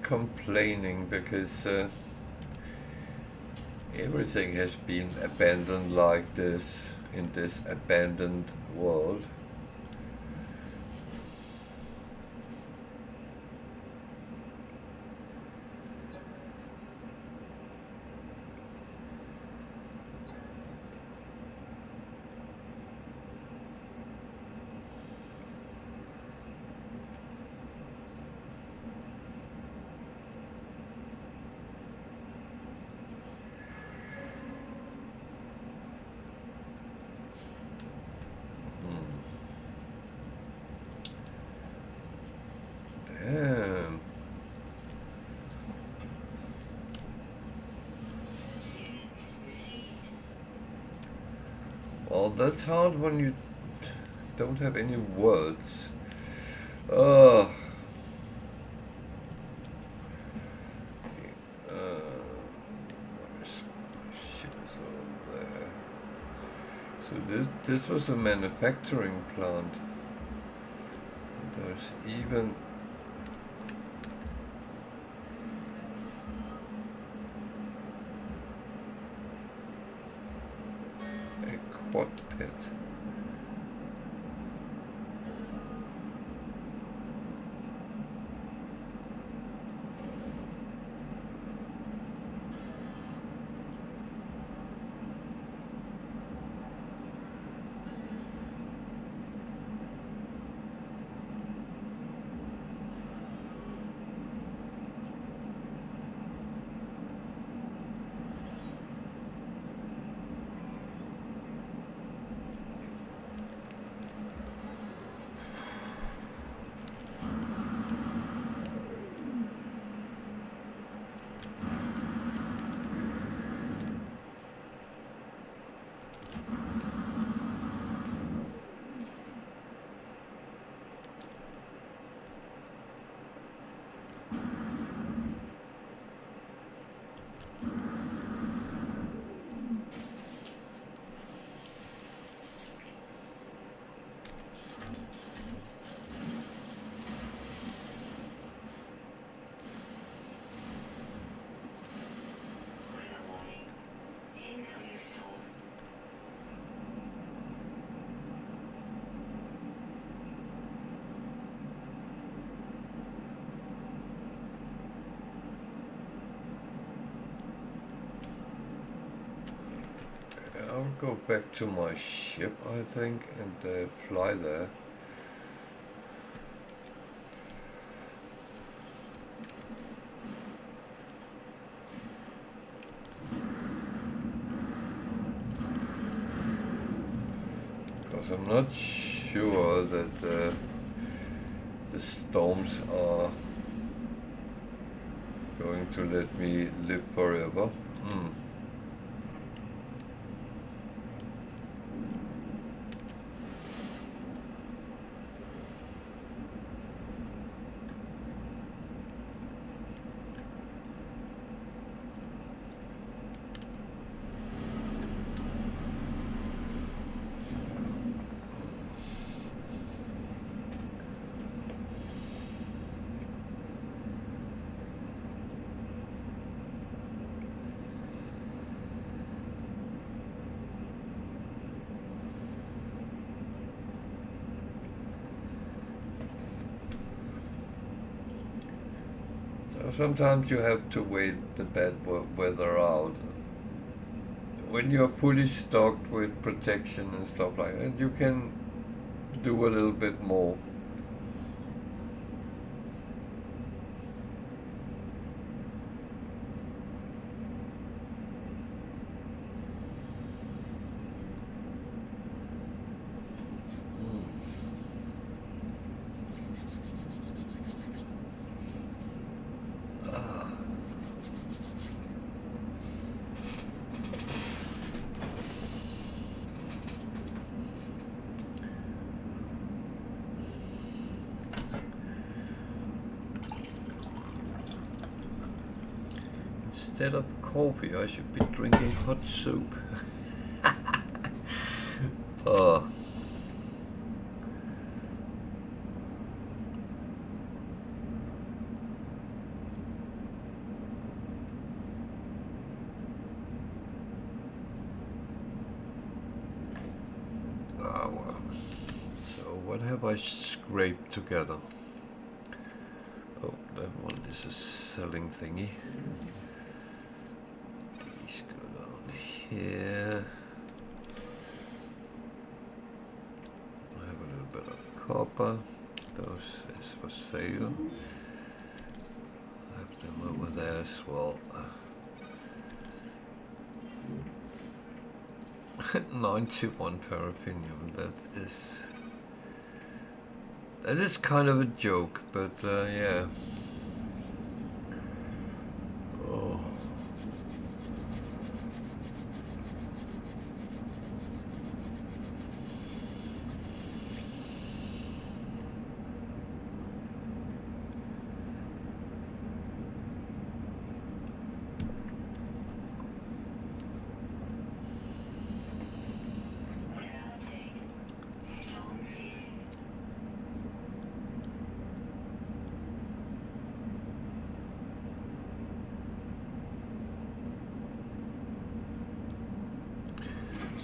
complaining because everything has been abandoned like this in this abandoned world. Damn. Well, that's hard when you don't have any words. Uh, ship is over there. So this was a manufacturing plant. There's even a quad pit. I'll go back to my ship, I think, and fly there. Because I'm not sure that the storms are going to let me live forever. Sometimes you have to wait the bad weather out. When you're fully stocked with protection and stuff like that, you can do a little bit more. Instead of coffee, I should be drinking hot soup. Oh. what have I scraped together? Oh, that one is a selling thingy. These go down here. I have a little bit of copper. Those is for sale. I have them over there as well. 91 paraffinium. That is kind of a joke, but yeah. Oh.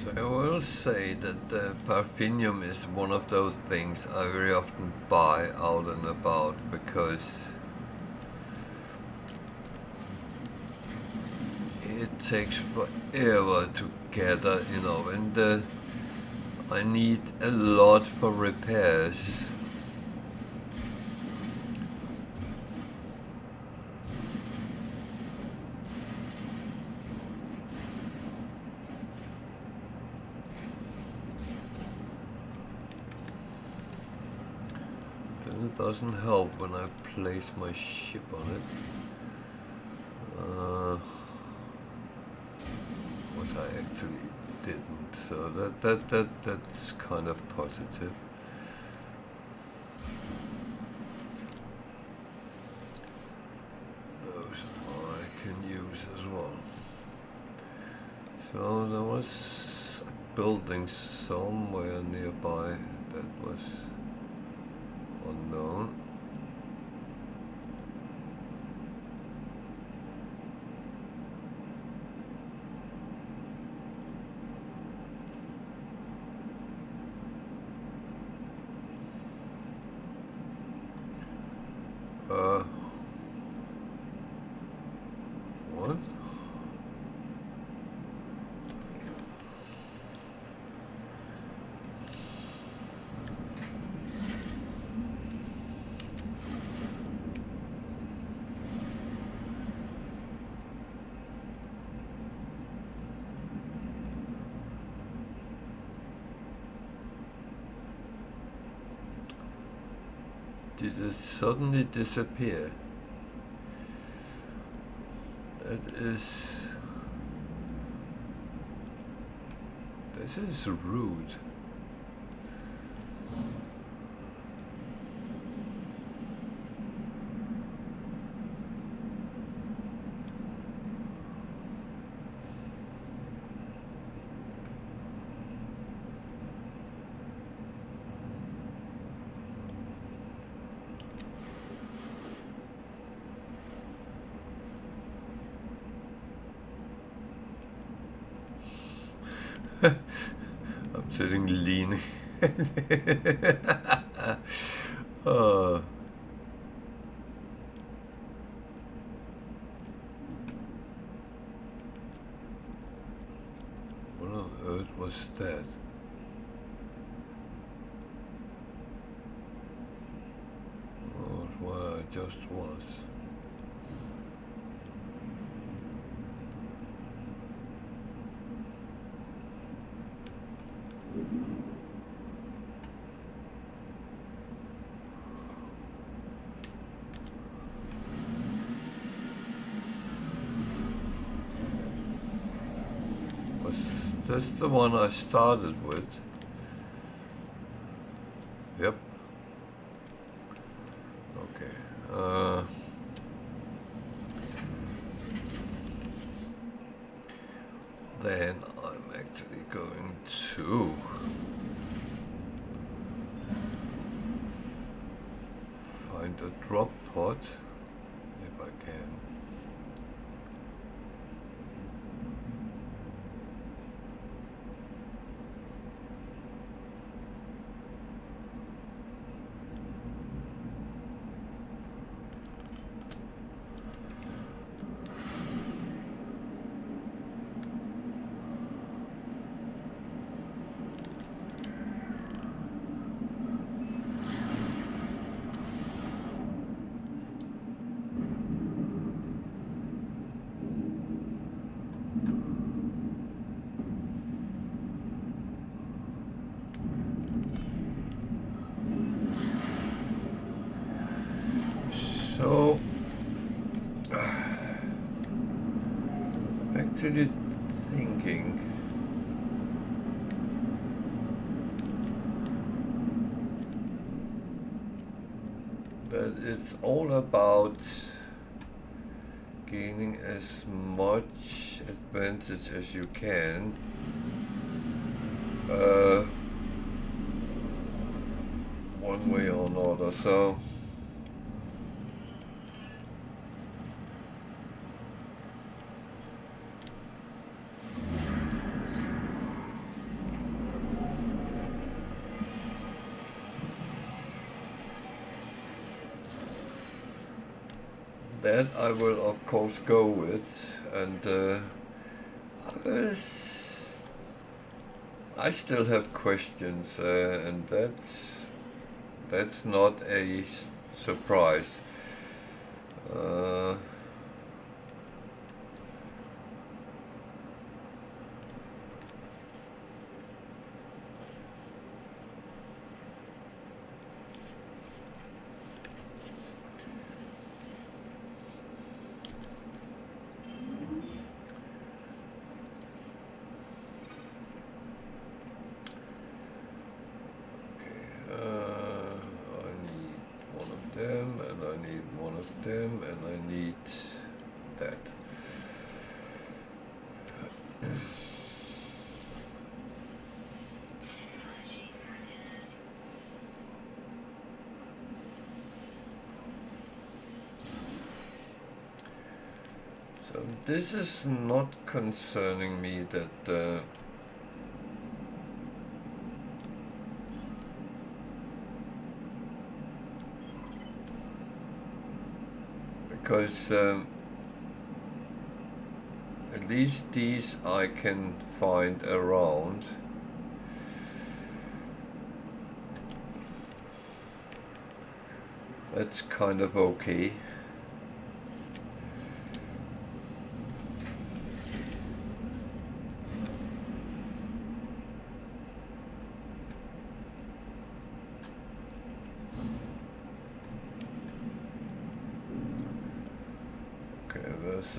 So I will say that paraffinium is one of those things I very often buy out and about because it takes forever to gather, you know, and I need a lot for repairs. It doesn't help when I place my ship on it. What I actually didn't, so that's kind of positive. Those I can use as well. So there was a building somewhere nearby that was unknown. What? Did it suddenly disappear? This is rude. I'm sitting leaning. What on earth was that? Oh, where I just was. Was this the one I started with? Yep. Okay. Then I'm actually going to find a drop pod if I can. actually thinking. But it's all about gaining as much advantage as you can. One way or another. So that I will of course go with, and I still have questions, and that's not a surprise. Them, and I need one of them, and I need that. So this is not concerning me that because at least these I can find around. That's kind of okay. Okay, there's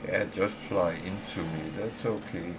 yeah, just fly into me, that's okay.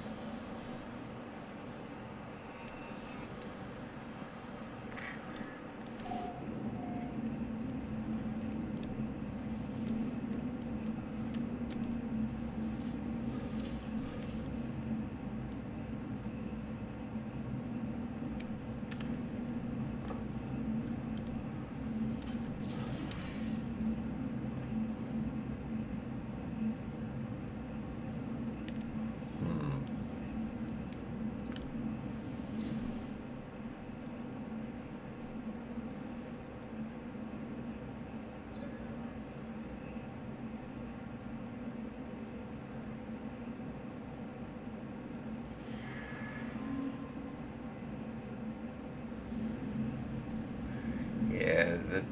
Yeah, that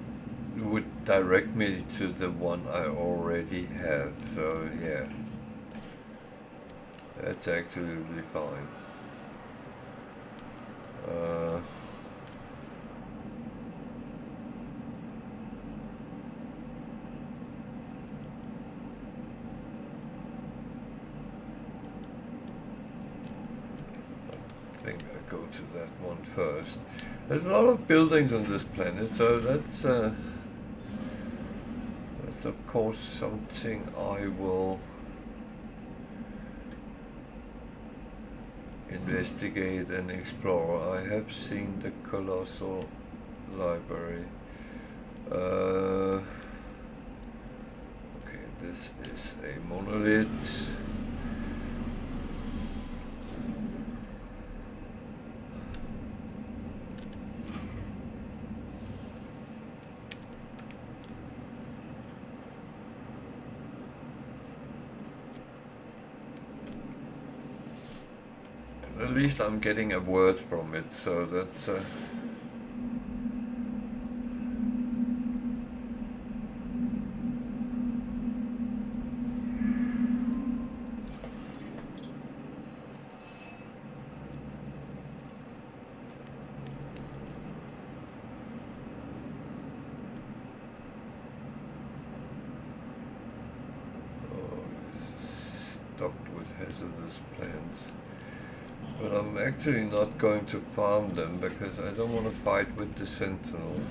would direct me to the one I already have, so yeah. That's absolutely fine. I think I go to that one first. There's a lot of buildings on this planet, so that's of course something I will investigate and explore. I have seen the colossal library. Okay, this is a monolith. least I'm getting a word from it, so that's stocked with hazardous plants. But I'm actually not going to farm them because I don't want to fight with the sentinels.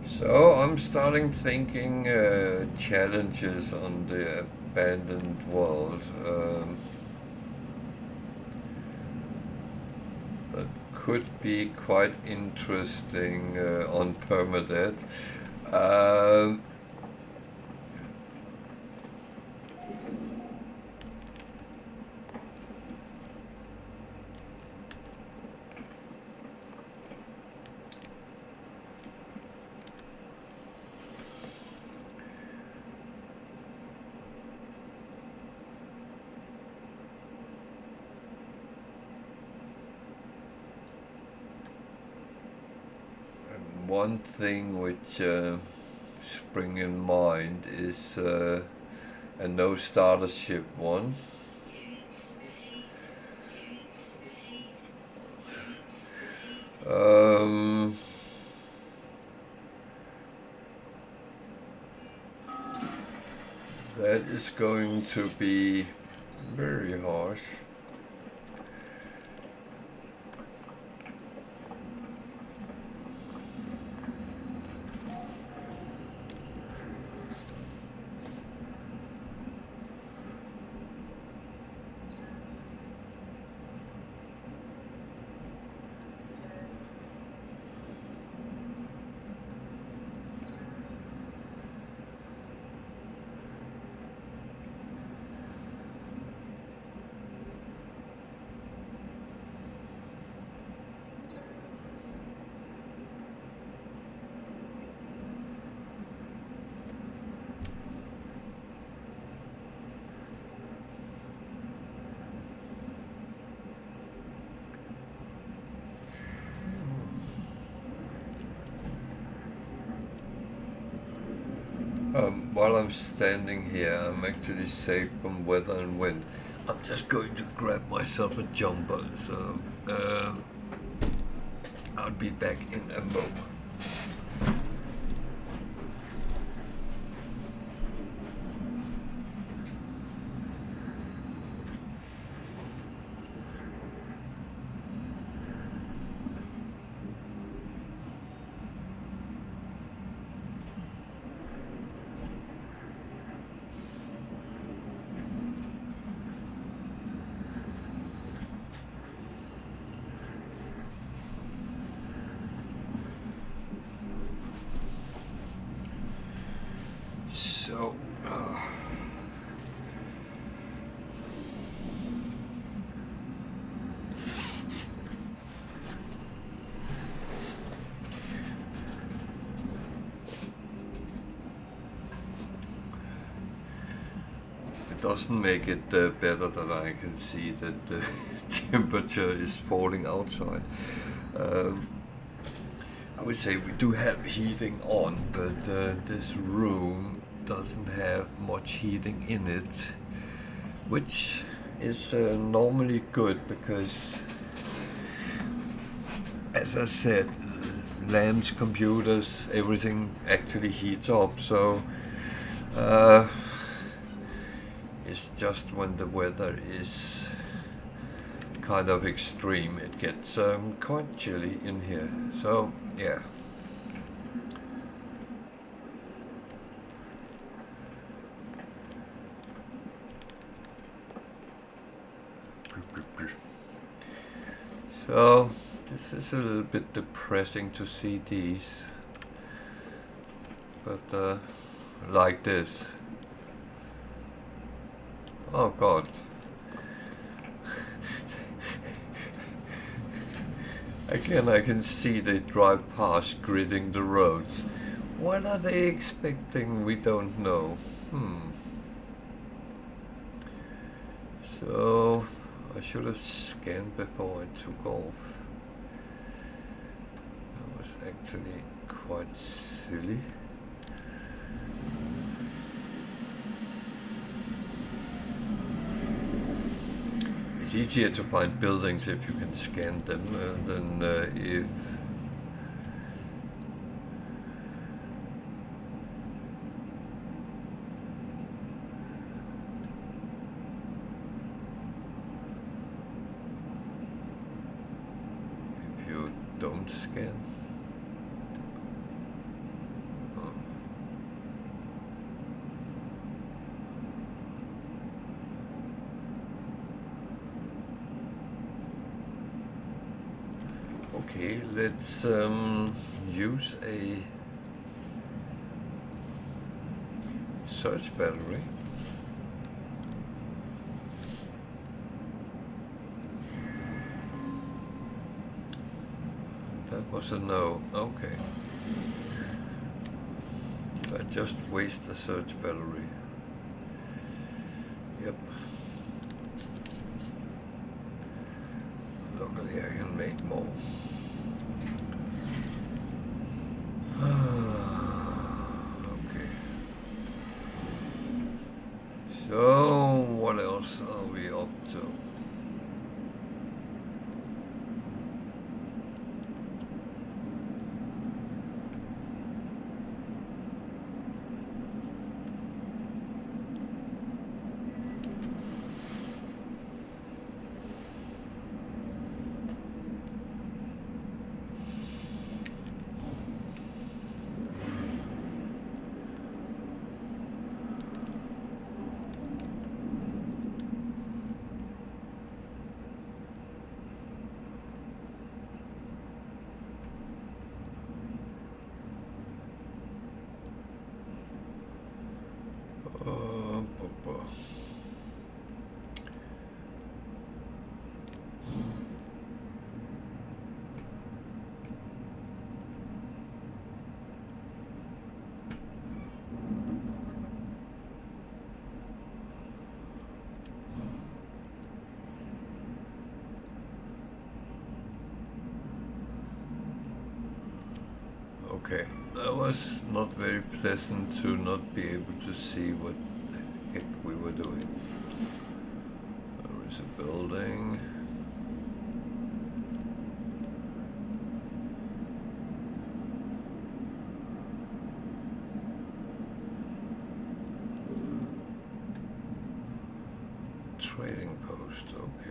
So I'm starting thinking challenges on the abandoned world. That could be quite interesting on permadeath. Um, One thing which spring in mind is a no starter ship one. Um, that is going to be very harsh. While I'm standing here, I'm actually safe from weather and wind. I'm just going to grab myself a jumper, so I'll be back in a moment. So, it doesn't make it better that I can see that the temperature is falling outside. I would say we do have heating on, but this room doesn't have much heating in it, which is normally good because, as I said, lamps, computers, everything actually heats up. So it's just when the weather is kind of extreme, it gets quite chilly in here. So yeah. So This is a little bit depressing to see these, but like this. Oh God. Again, I can see they drive past, gridding the roads. What are they expecting? We don't know. So, I should have scanned before I took off. That was actually quite silly. It's easier to find buildings if you can scan them than if you don't scan. Okay, let's use a search battery. That was a no. Okay. Did I just waste a search battery? Yep. Luckily I can make more. Okay. So what else are we up to? Okay, that was not very pleasant to not be able to see what the heck we were doing. There is a building. Trading post, okay.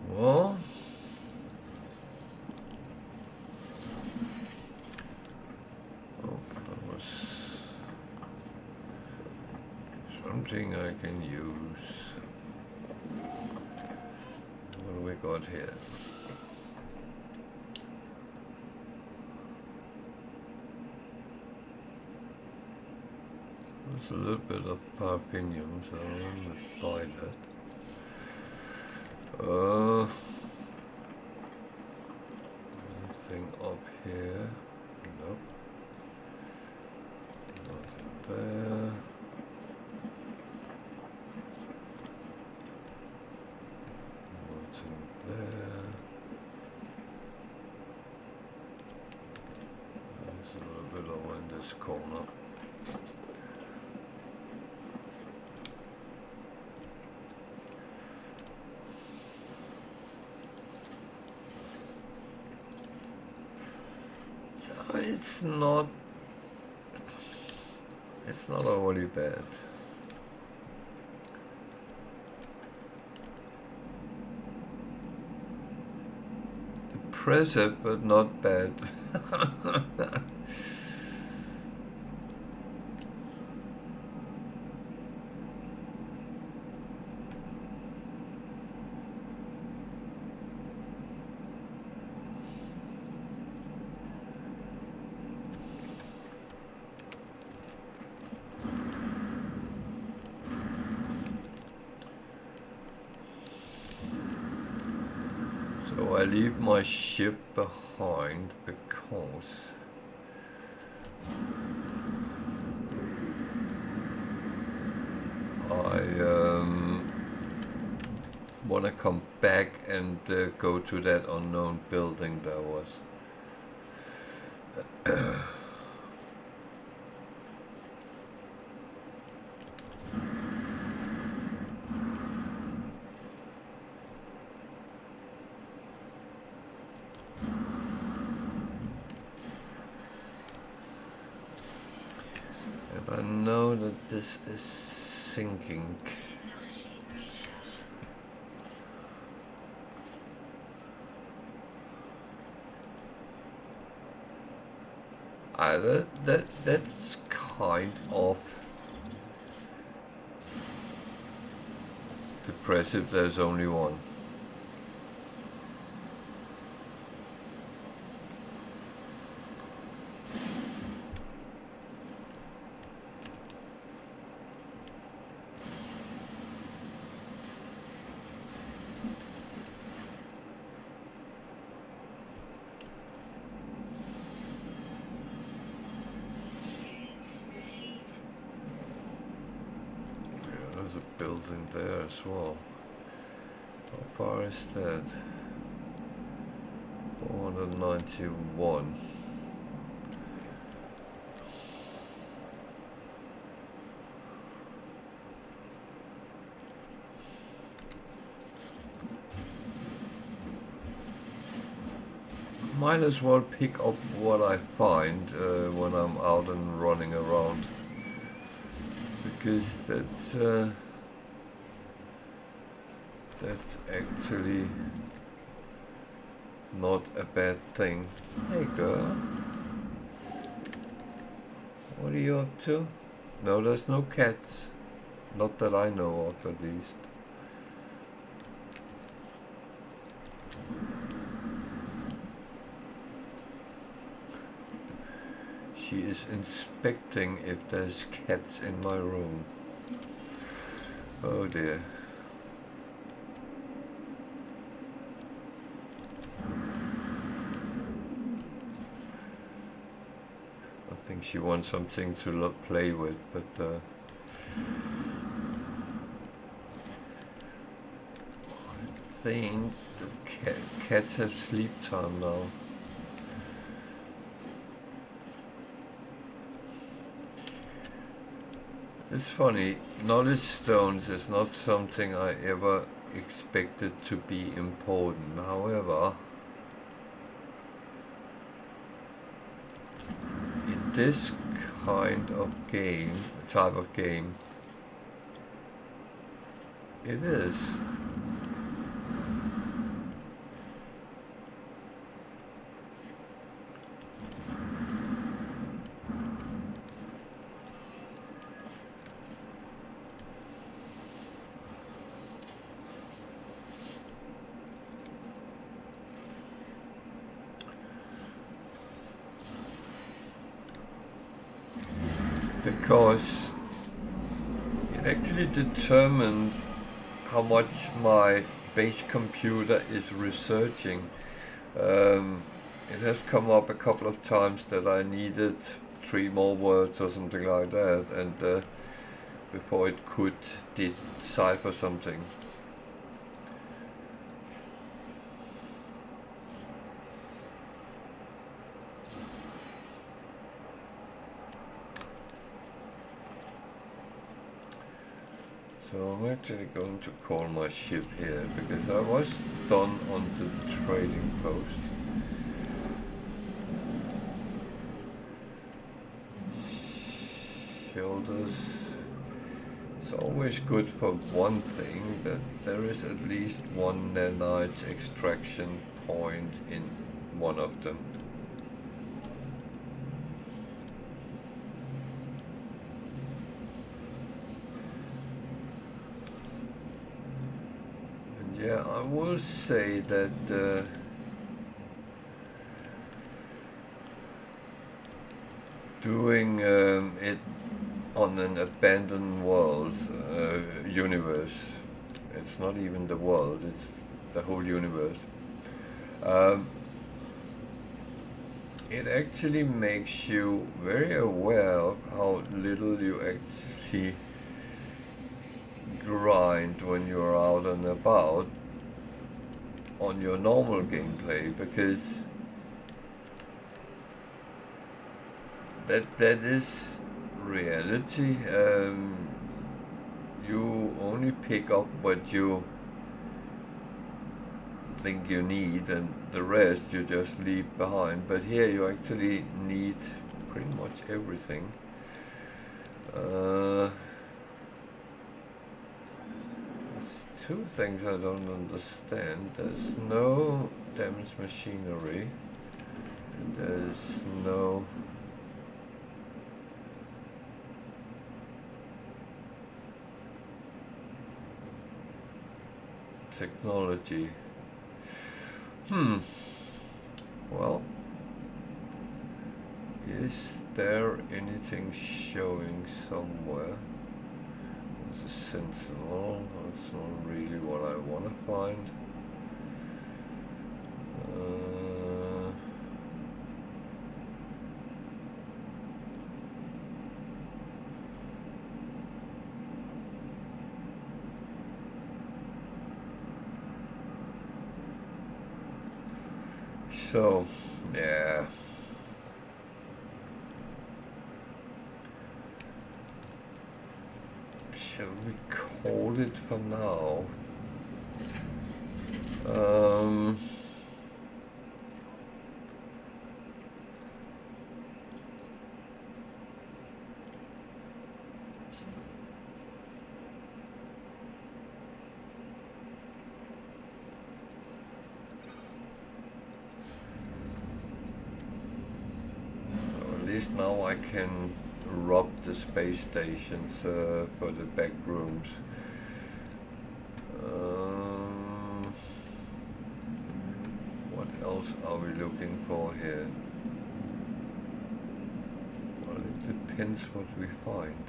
Well, oh, that was something I can use. What do we got here? There's a little bit of parfinium, so I'm gonna buy that. Anything up here? No. Nothing there. Nothing there. There's a little bit over in this corner. It's not overly bad. Impressive, but not bad. So I leave my ship behind because I want to come back and go to that unknown building there was. And I know that this is sinking. That's kind of depressive. There's only one. There's a building there as well. How far is that? 491. Might as well pick up what I find when I'm out and running around, because that's actually not a bad thing. Hey girl, what are you up to? No, there's no cats. Not that I know of, at least. She is inspecting if there's cats in my room. Oh dear. I think she wants something to play with, but I think the cats have sleep time now. It's funny, knowledge stones is not something I ever expected to be important. However, in this kind of game, type of game, it is. Because it actually determined how much my base computer is researching. It has come up a couple of times that I needed 3 more words or something like that, and before it could decipher something. So I'm actually going to call my ship here, because I was done on the trading post. filters. It's always good for one thing, that there is at least one nanite extraction point in one of them. And yeah, I will say that doing it on an abandoned world, universe, it's not even the world, it's the whole universe, it actually makes you very aware of how little you actually grind when you're out and about on your normal gameplay, because that is reality. You only pick up what you think you need, and the rest you just leave behind. But here you actually need pretty much everything. There's two things I don't understand. There's no damaged machinery, and there's no technology. Well, is there anything showing somewhere? There's a sentinel. That's not really what I want to find. So, yeah. Shall we call it for now? Now I can rob the space stations for the back rooms. What else are we looking for here? Well, it depends what we find.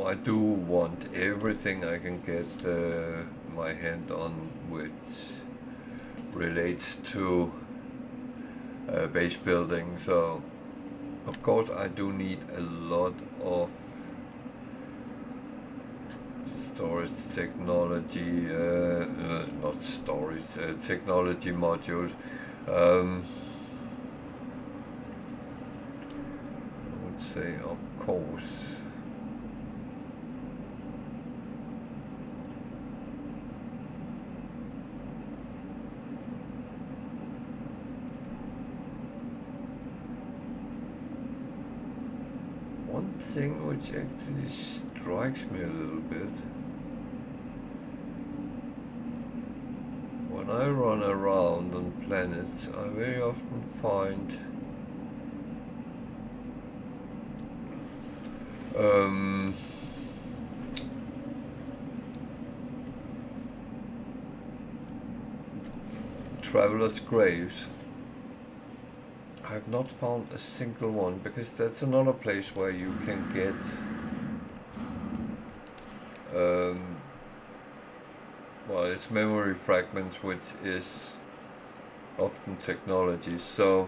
I do want everything I can get my hand on which relates to base building. So of course I do need a lot of storage technology, not storage, technology modules. I would say, of course. One thing which actually strikes me a little bit, when I run around on planets, I very often find travelers' graves, I've not found a single one, because that's another place where you can get well, it's memory fragments, which is often technology. So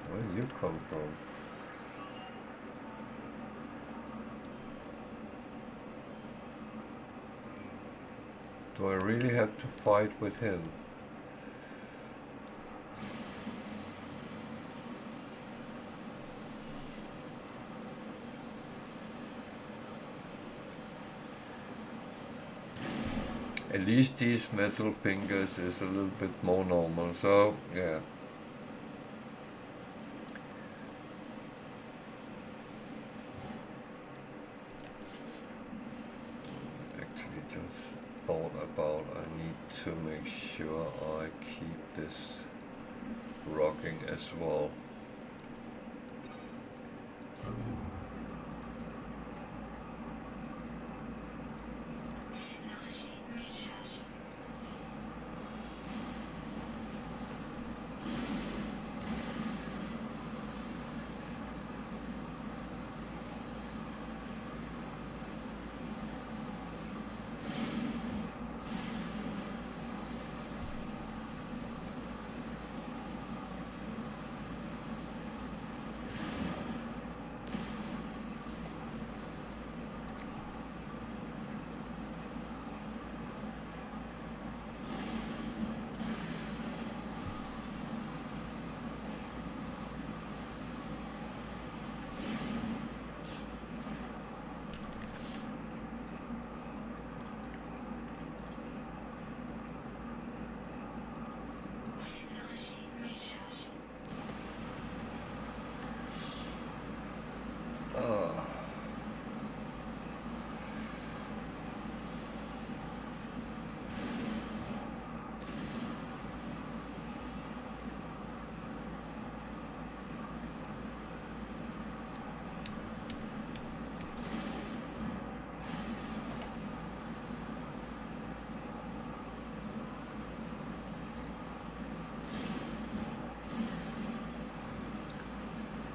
where do you come from? Do I really have to fight with him? At least these metal fingers is a little bit more normal, so yeah. Actually just thought about, I need to make sure I keep this rocking as well.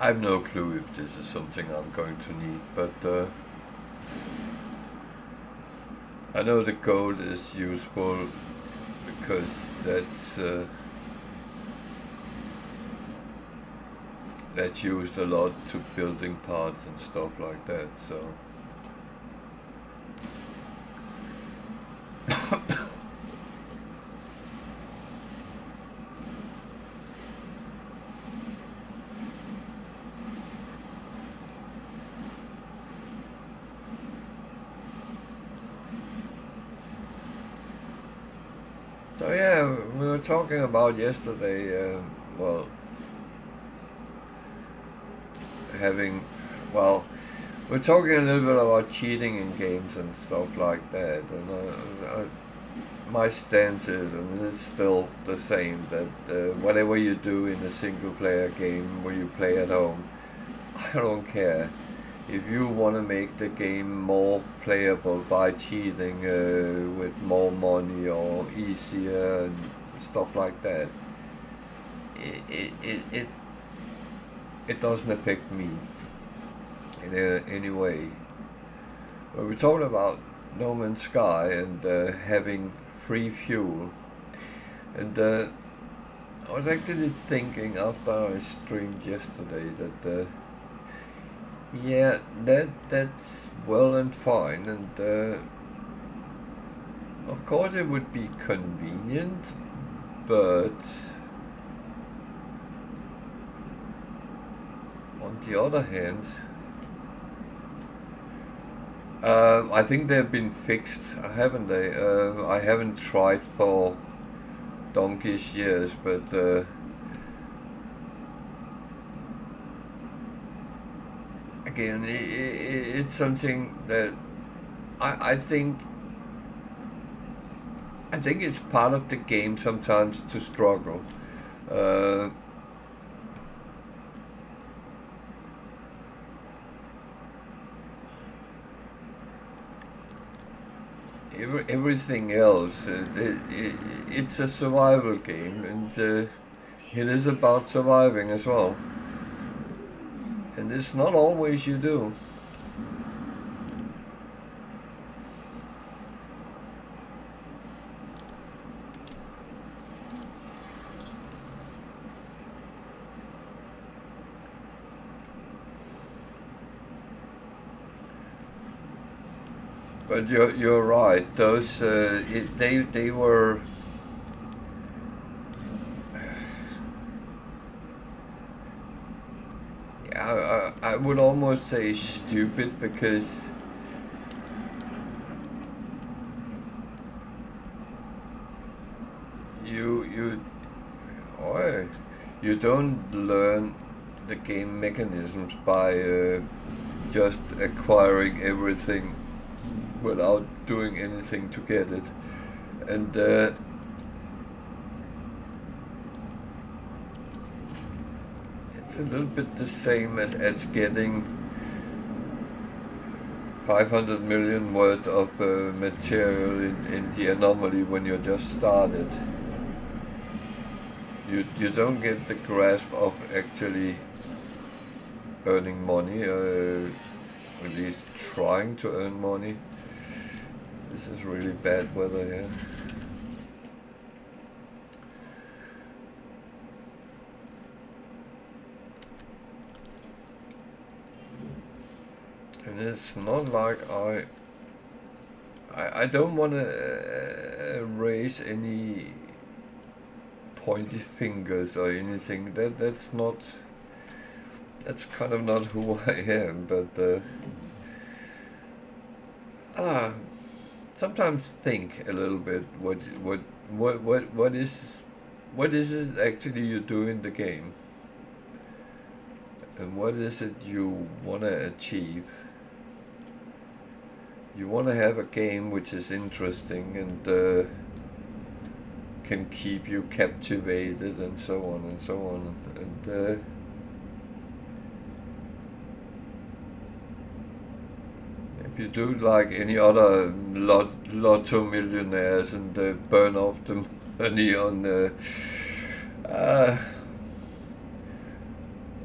I have no clue if this is something I'm going to need, but I know the gold is useful because that's used a lot to building parts and stuff like that, so. So yeah, we were talking about yesterday, well, we're talking a little bit about cheating in games and stuff like that, and my stance is, and it's still the same, that whatever you do in a single player game where you play at home, I don't care. If you want to make the game more playable by cheating with more money or easier and stuff like that, it doesn't affect me in any way. But we talked about No Man's Sky and having free fuel, and I was actually thinking after I streamed yesterday that yeah, that's well and fine, and of course it would be convenient, but on the other hand, I think they've been fixed, haven't they? I haven't tried for donkey's years, but again, it's something that I think it's part of the game sometimes to struggle. everything else. It's a survival game, and it is about surviving as well. And it's not always you do. But you're right. Those they were. I would almost say stupid, because you or you don't learn the game mechanisms by just acquiring everything without doing anything to get it, and it's a little bit the same as getting 500 million worth of material in the anomaly when you're just started. You don't get the grasp of actually earning money, at least trying to earn money. This is really bad weather here. And it's not like I don't want to raise any pointy fingers or anything. That's kind of not who I am. But sometimes think a little bit. What is it actually you do in the game, and what is it you want to achieve? You want to have a game which is interesting and can keep you captivated, and so on and so on. And if you do like any other lotto millionaires and burn off the money on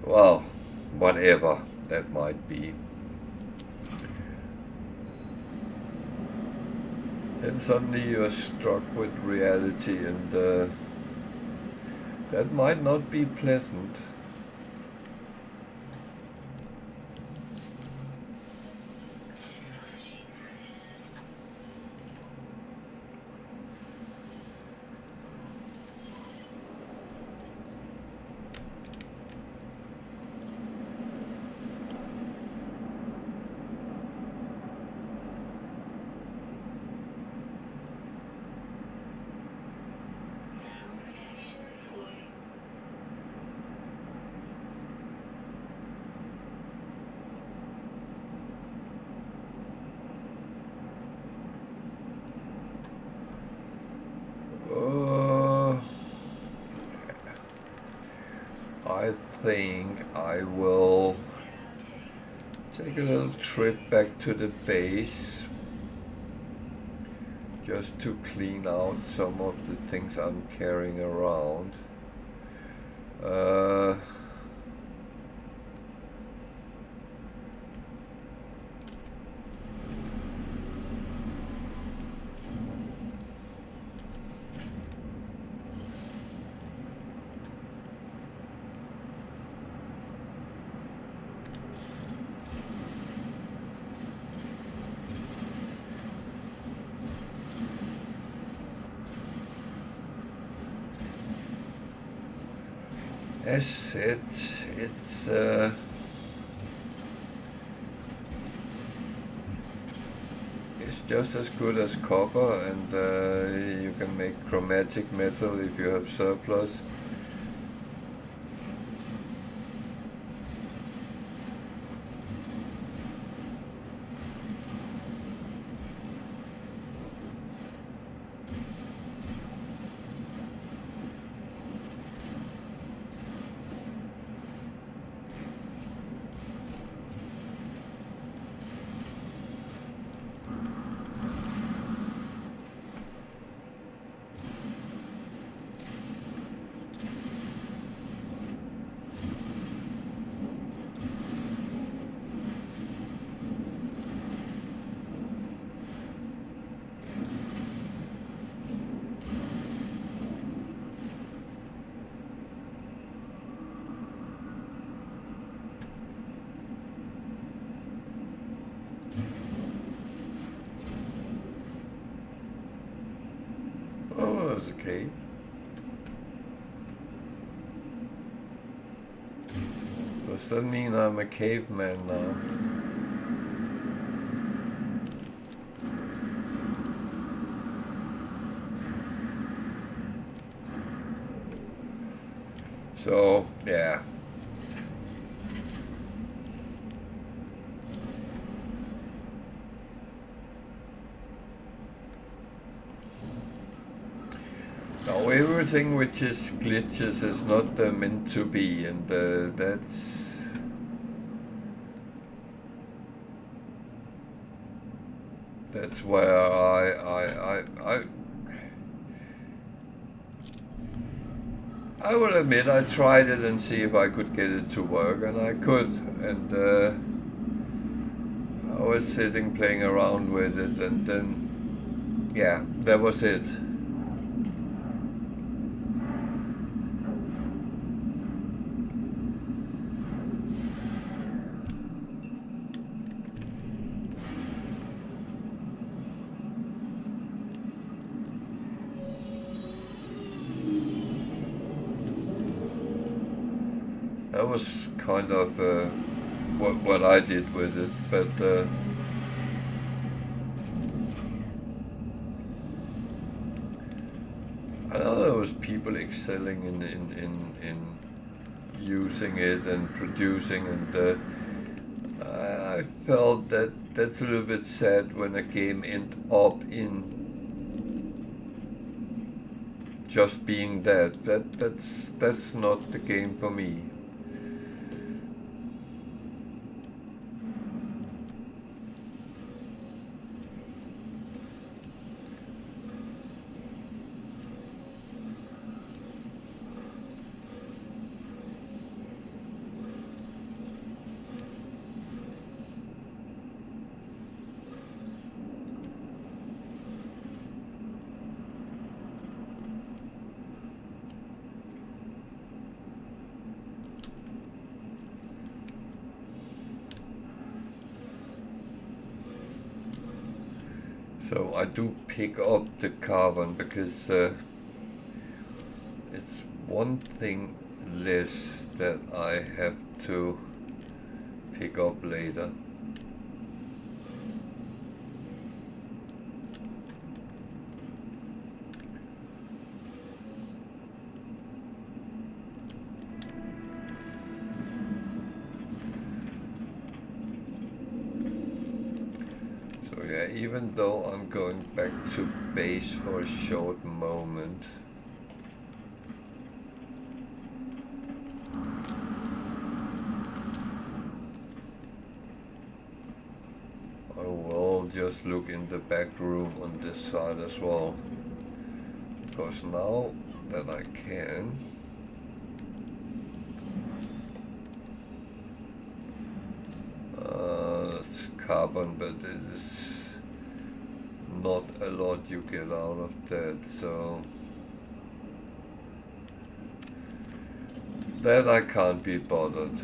well, whatever that might be, then suddenly you're struck with reality, and that might not be pleasant. I think I will take a little trip back to the base just to clean out some of the things I'm carrying around. Yes, it's just as good as copper, and you can make chromatic metal if you have surplus. there's a cave. Does that mean I'm a caveman now? So, yeah. Now, everything which is glitches is not meant to be, and that's where I will admit I tried it and see if I could get it to work, and I could, and I was sitting playing around with it, and then, yeah, that was it. That was kind of what I did with it, but I know there was people excelling in using it and producing, and I felt that that's a little bit sad when a game ends up in just being that. That's not the game for me. So I do pick up the carbon because it's one thing less that I have to pick up later. Even though I'm going back to base for a short moment, I will just look in the back room on this side as well, because now that I can, that's carbon, but it is not a lot you get out of that, so that I can't be bothered.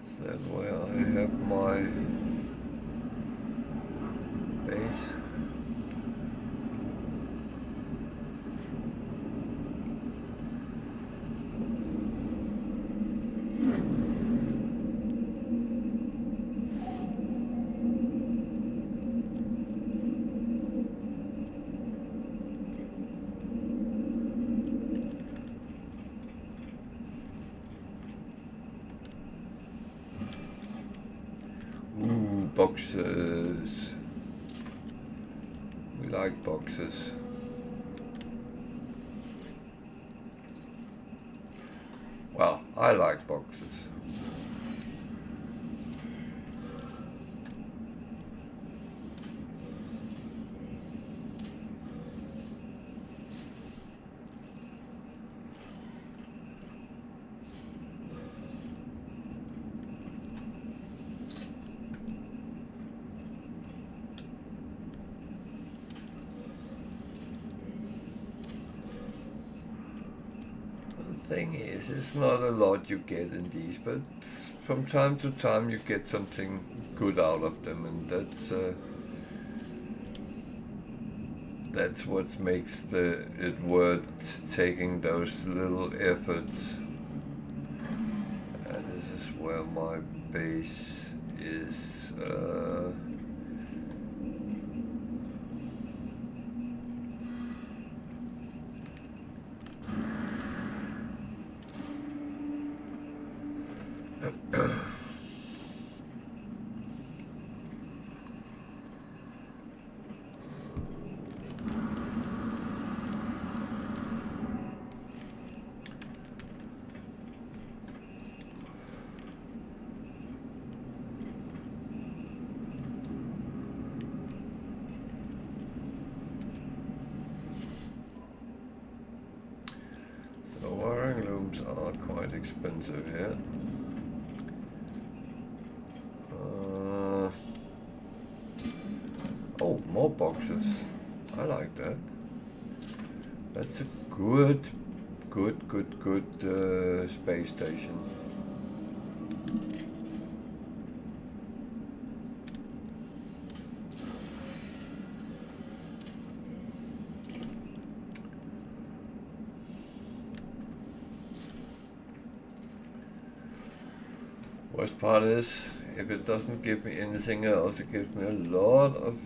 Is that where I have my base? Boxes. We like boxes. Well, I like boxes. The thing is, it's not a lot you get in these, but from time to time you get something good out of them, and that's what makes it worth taking those little efforts. This is where my base is. So wiring looms are quite expensive here. Oh, more boxes. I like that. That's a good space station. Worst part is, if it doesn't give me anything else, it gives me a lot of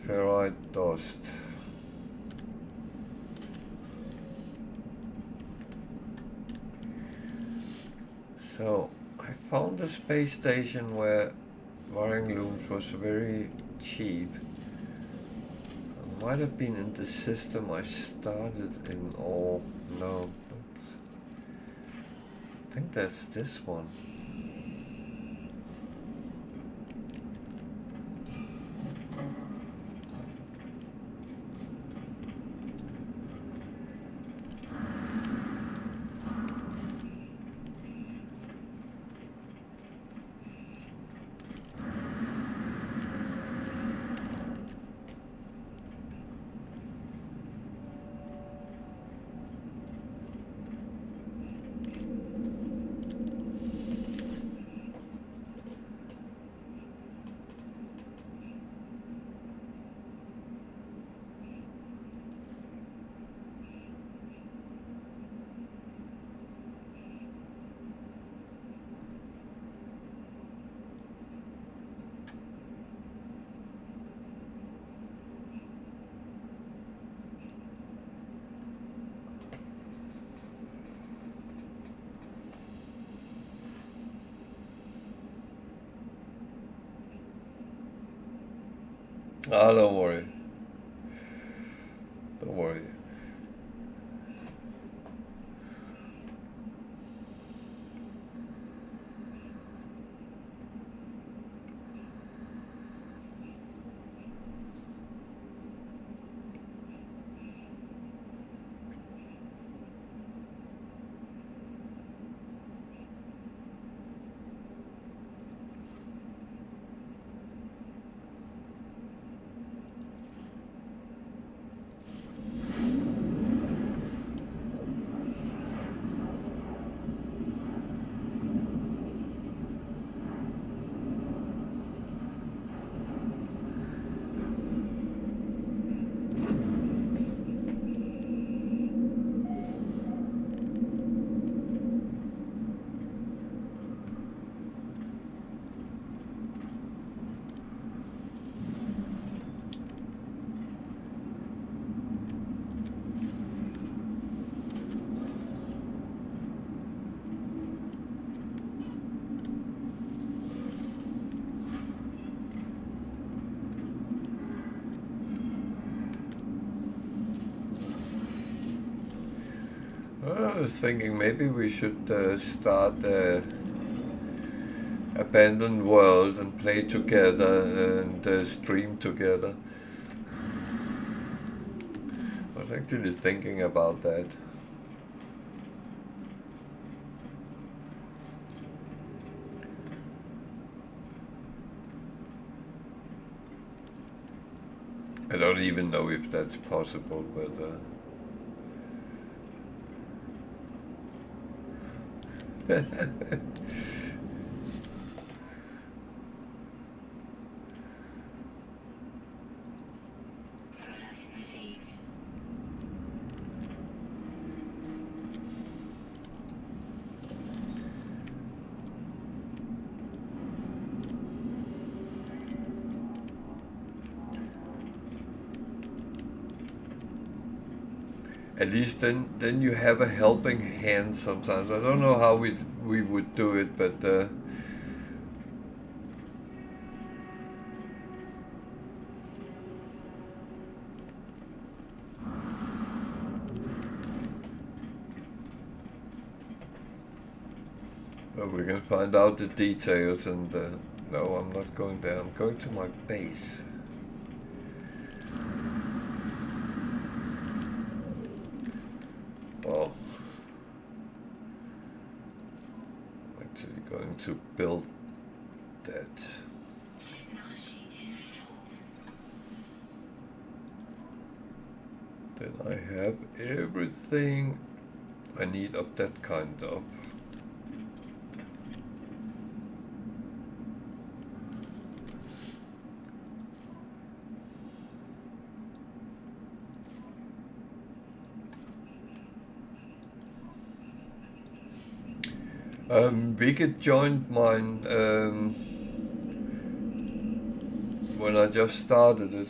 ferrite dust. So, I found a space station where wiring looms was very cheap. It might have been in the system I started in, or no, I think that's this one. Ah, don't worry. Don't worry. I was thinking maybe we should start Abandoned World and play together and stream together. I was actually thinking about that. I don't even know if that's possible, but at least then you have a helping hand sometimes. I don't know how we would do it, but we can find out the details. And no, I'm not going there. I'm going to my base. Well, I'm actually going to build that. Then I have everything I need of that kind of. Vigit joined mine when I just started it.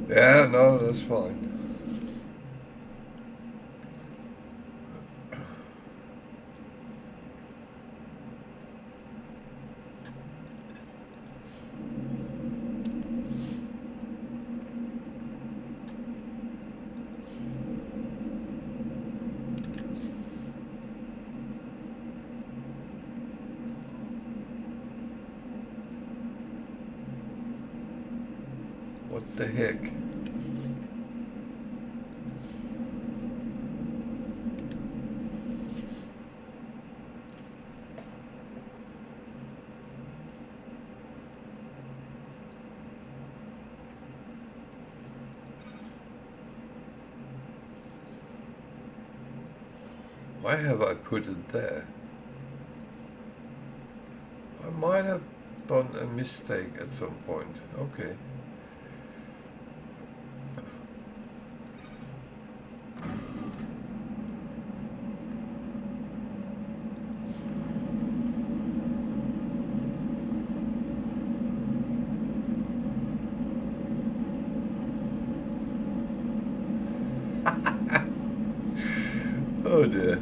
Yeah, no, that's fine. What the heck? Why have I put it there? I might have done a mistake at some point. Okay. Oh dear.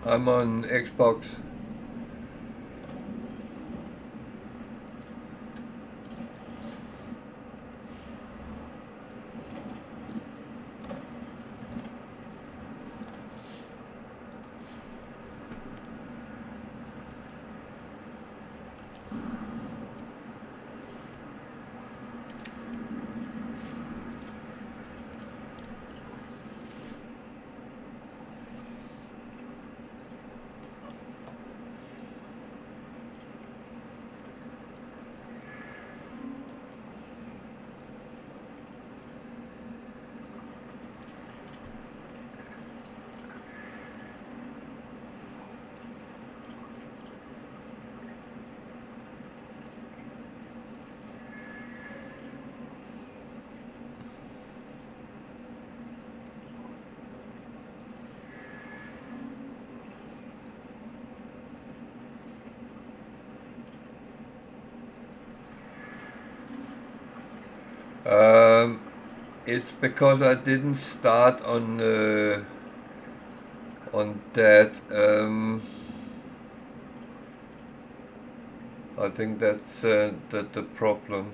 I'm on Xbox. Um, it's because I didn't start on that. I think that's the problem.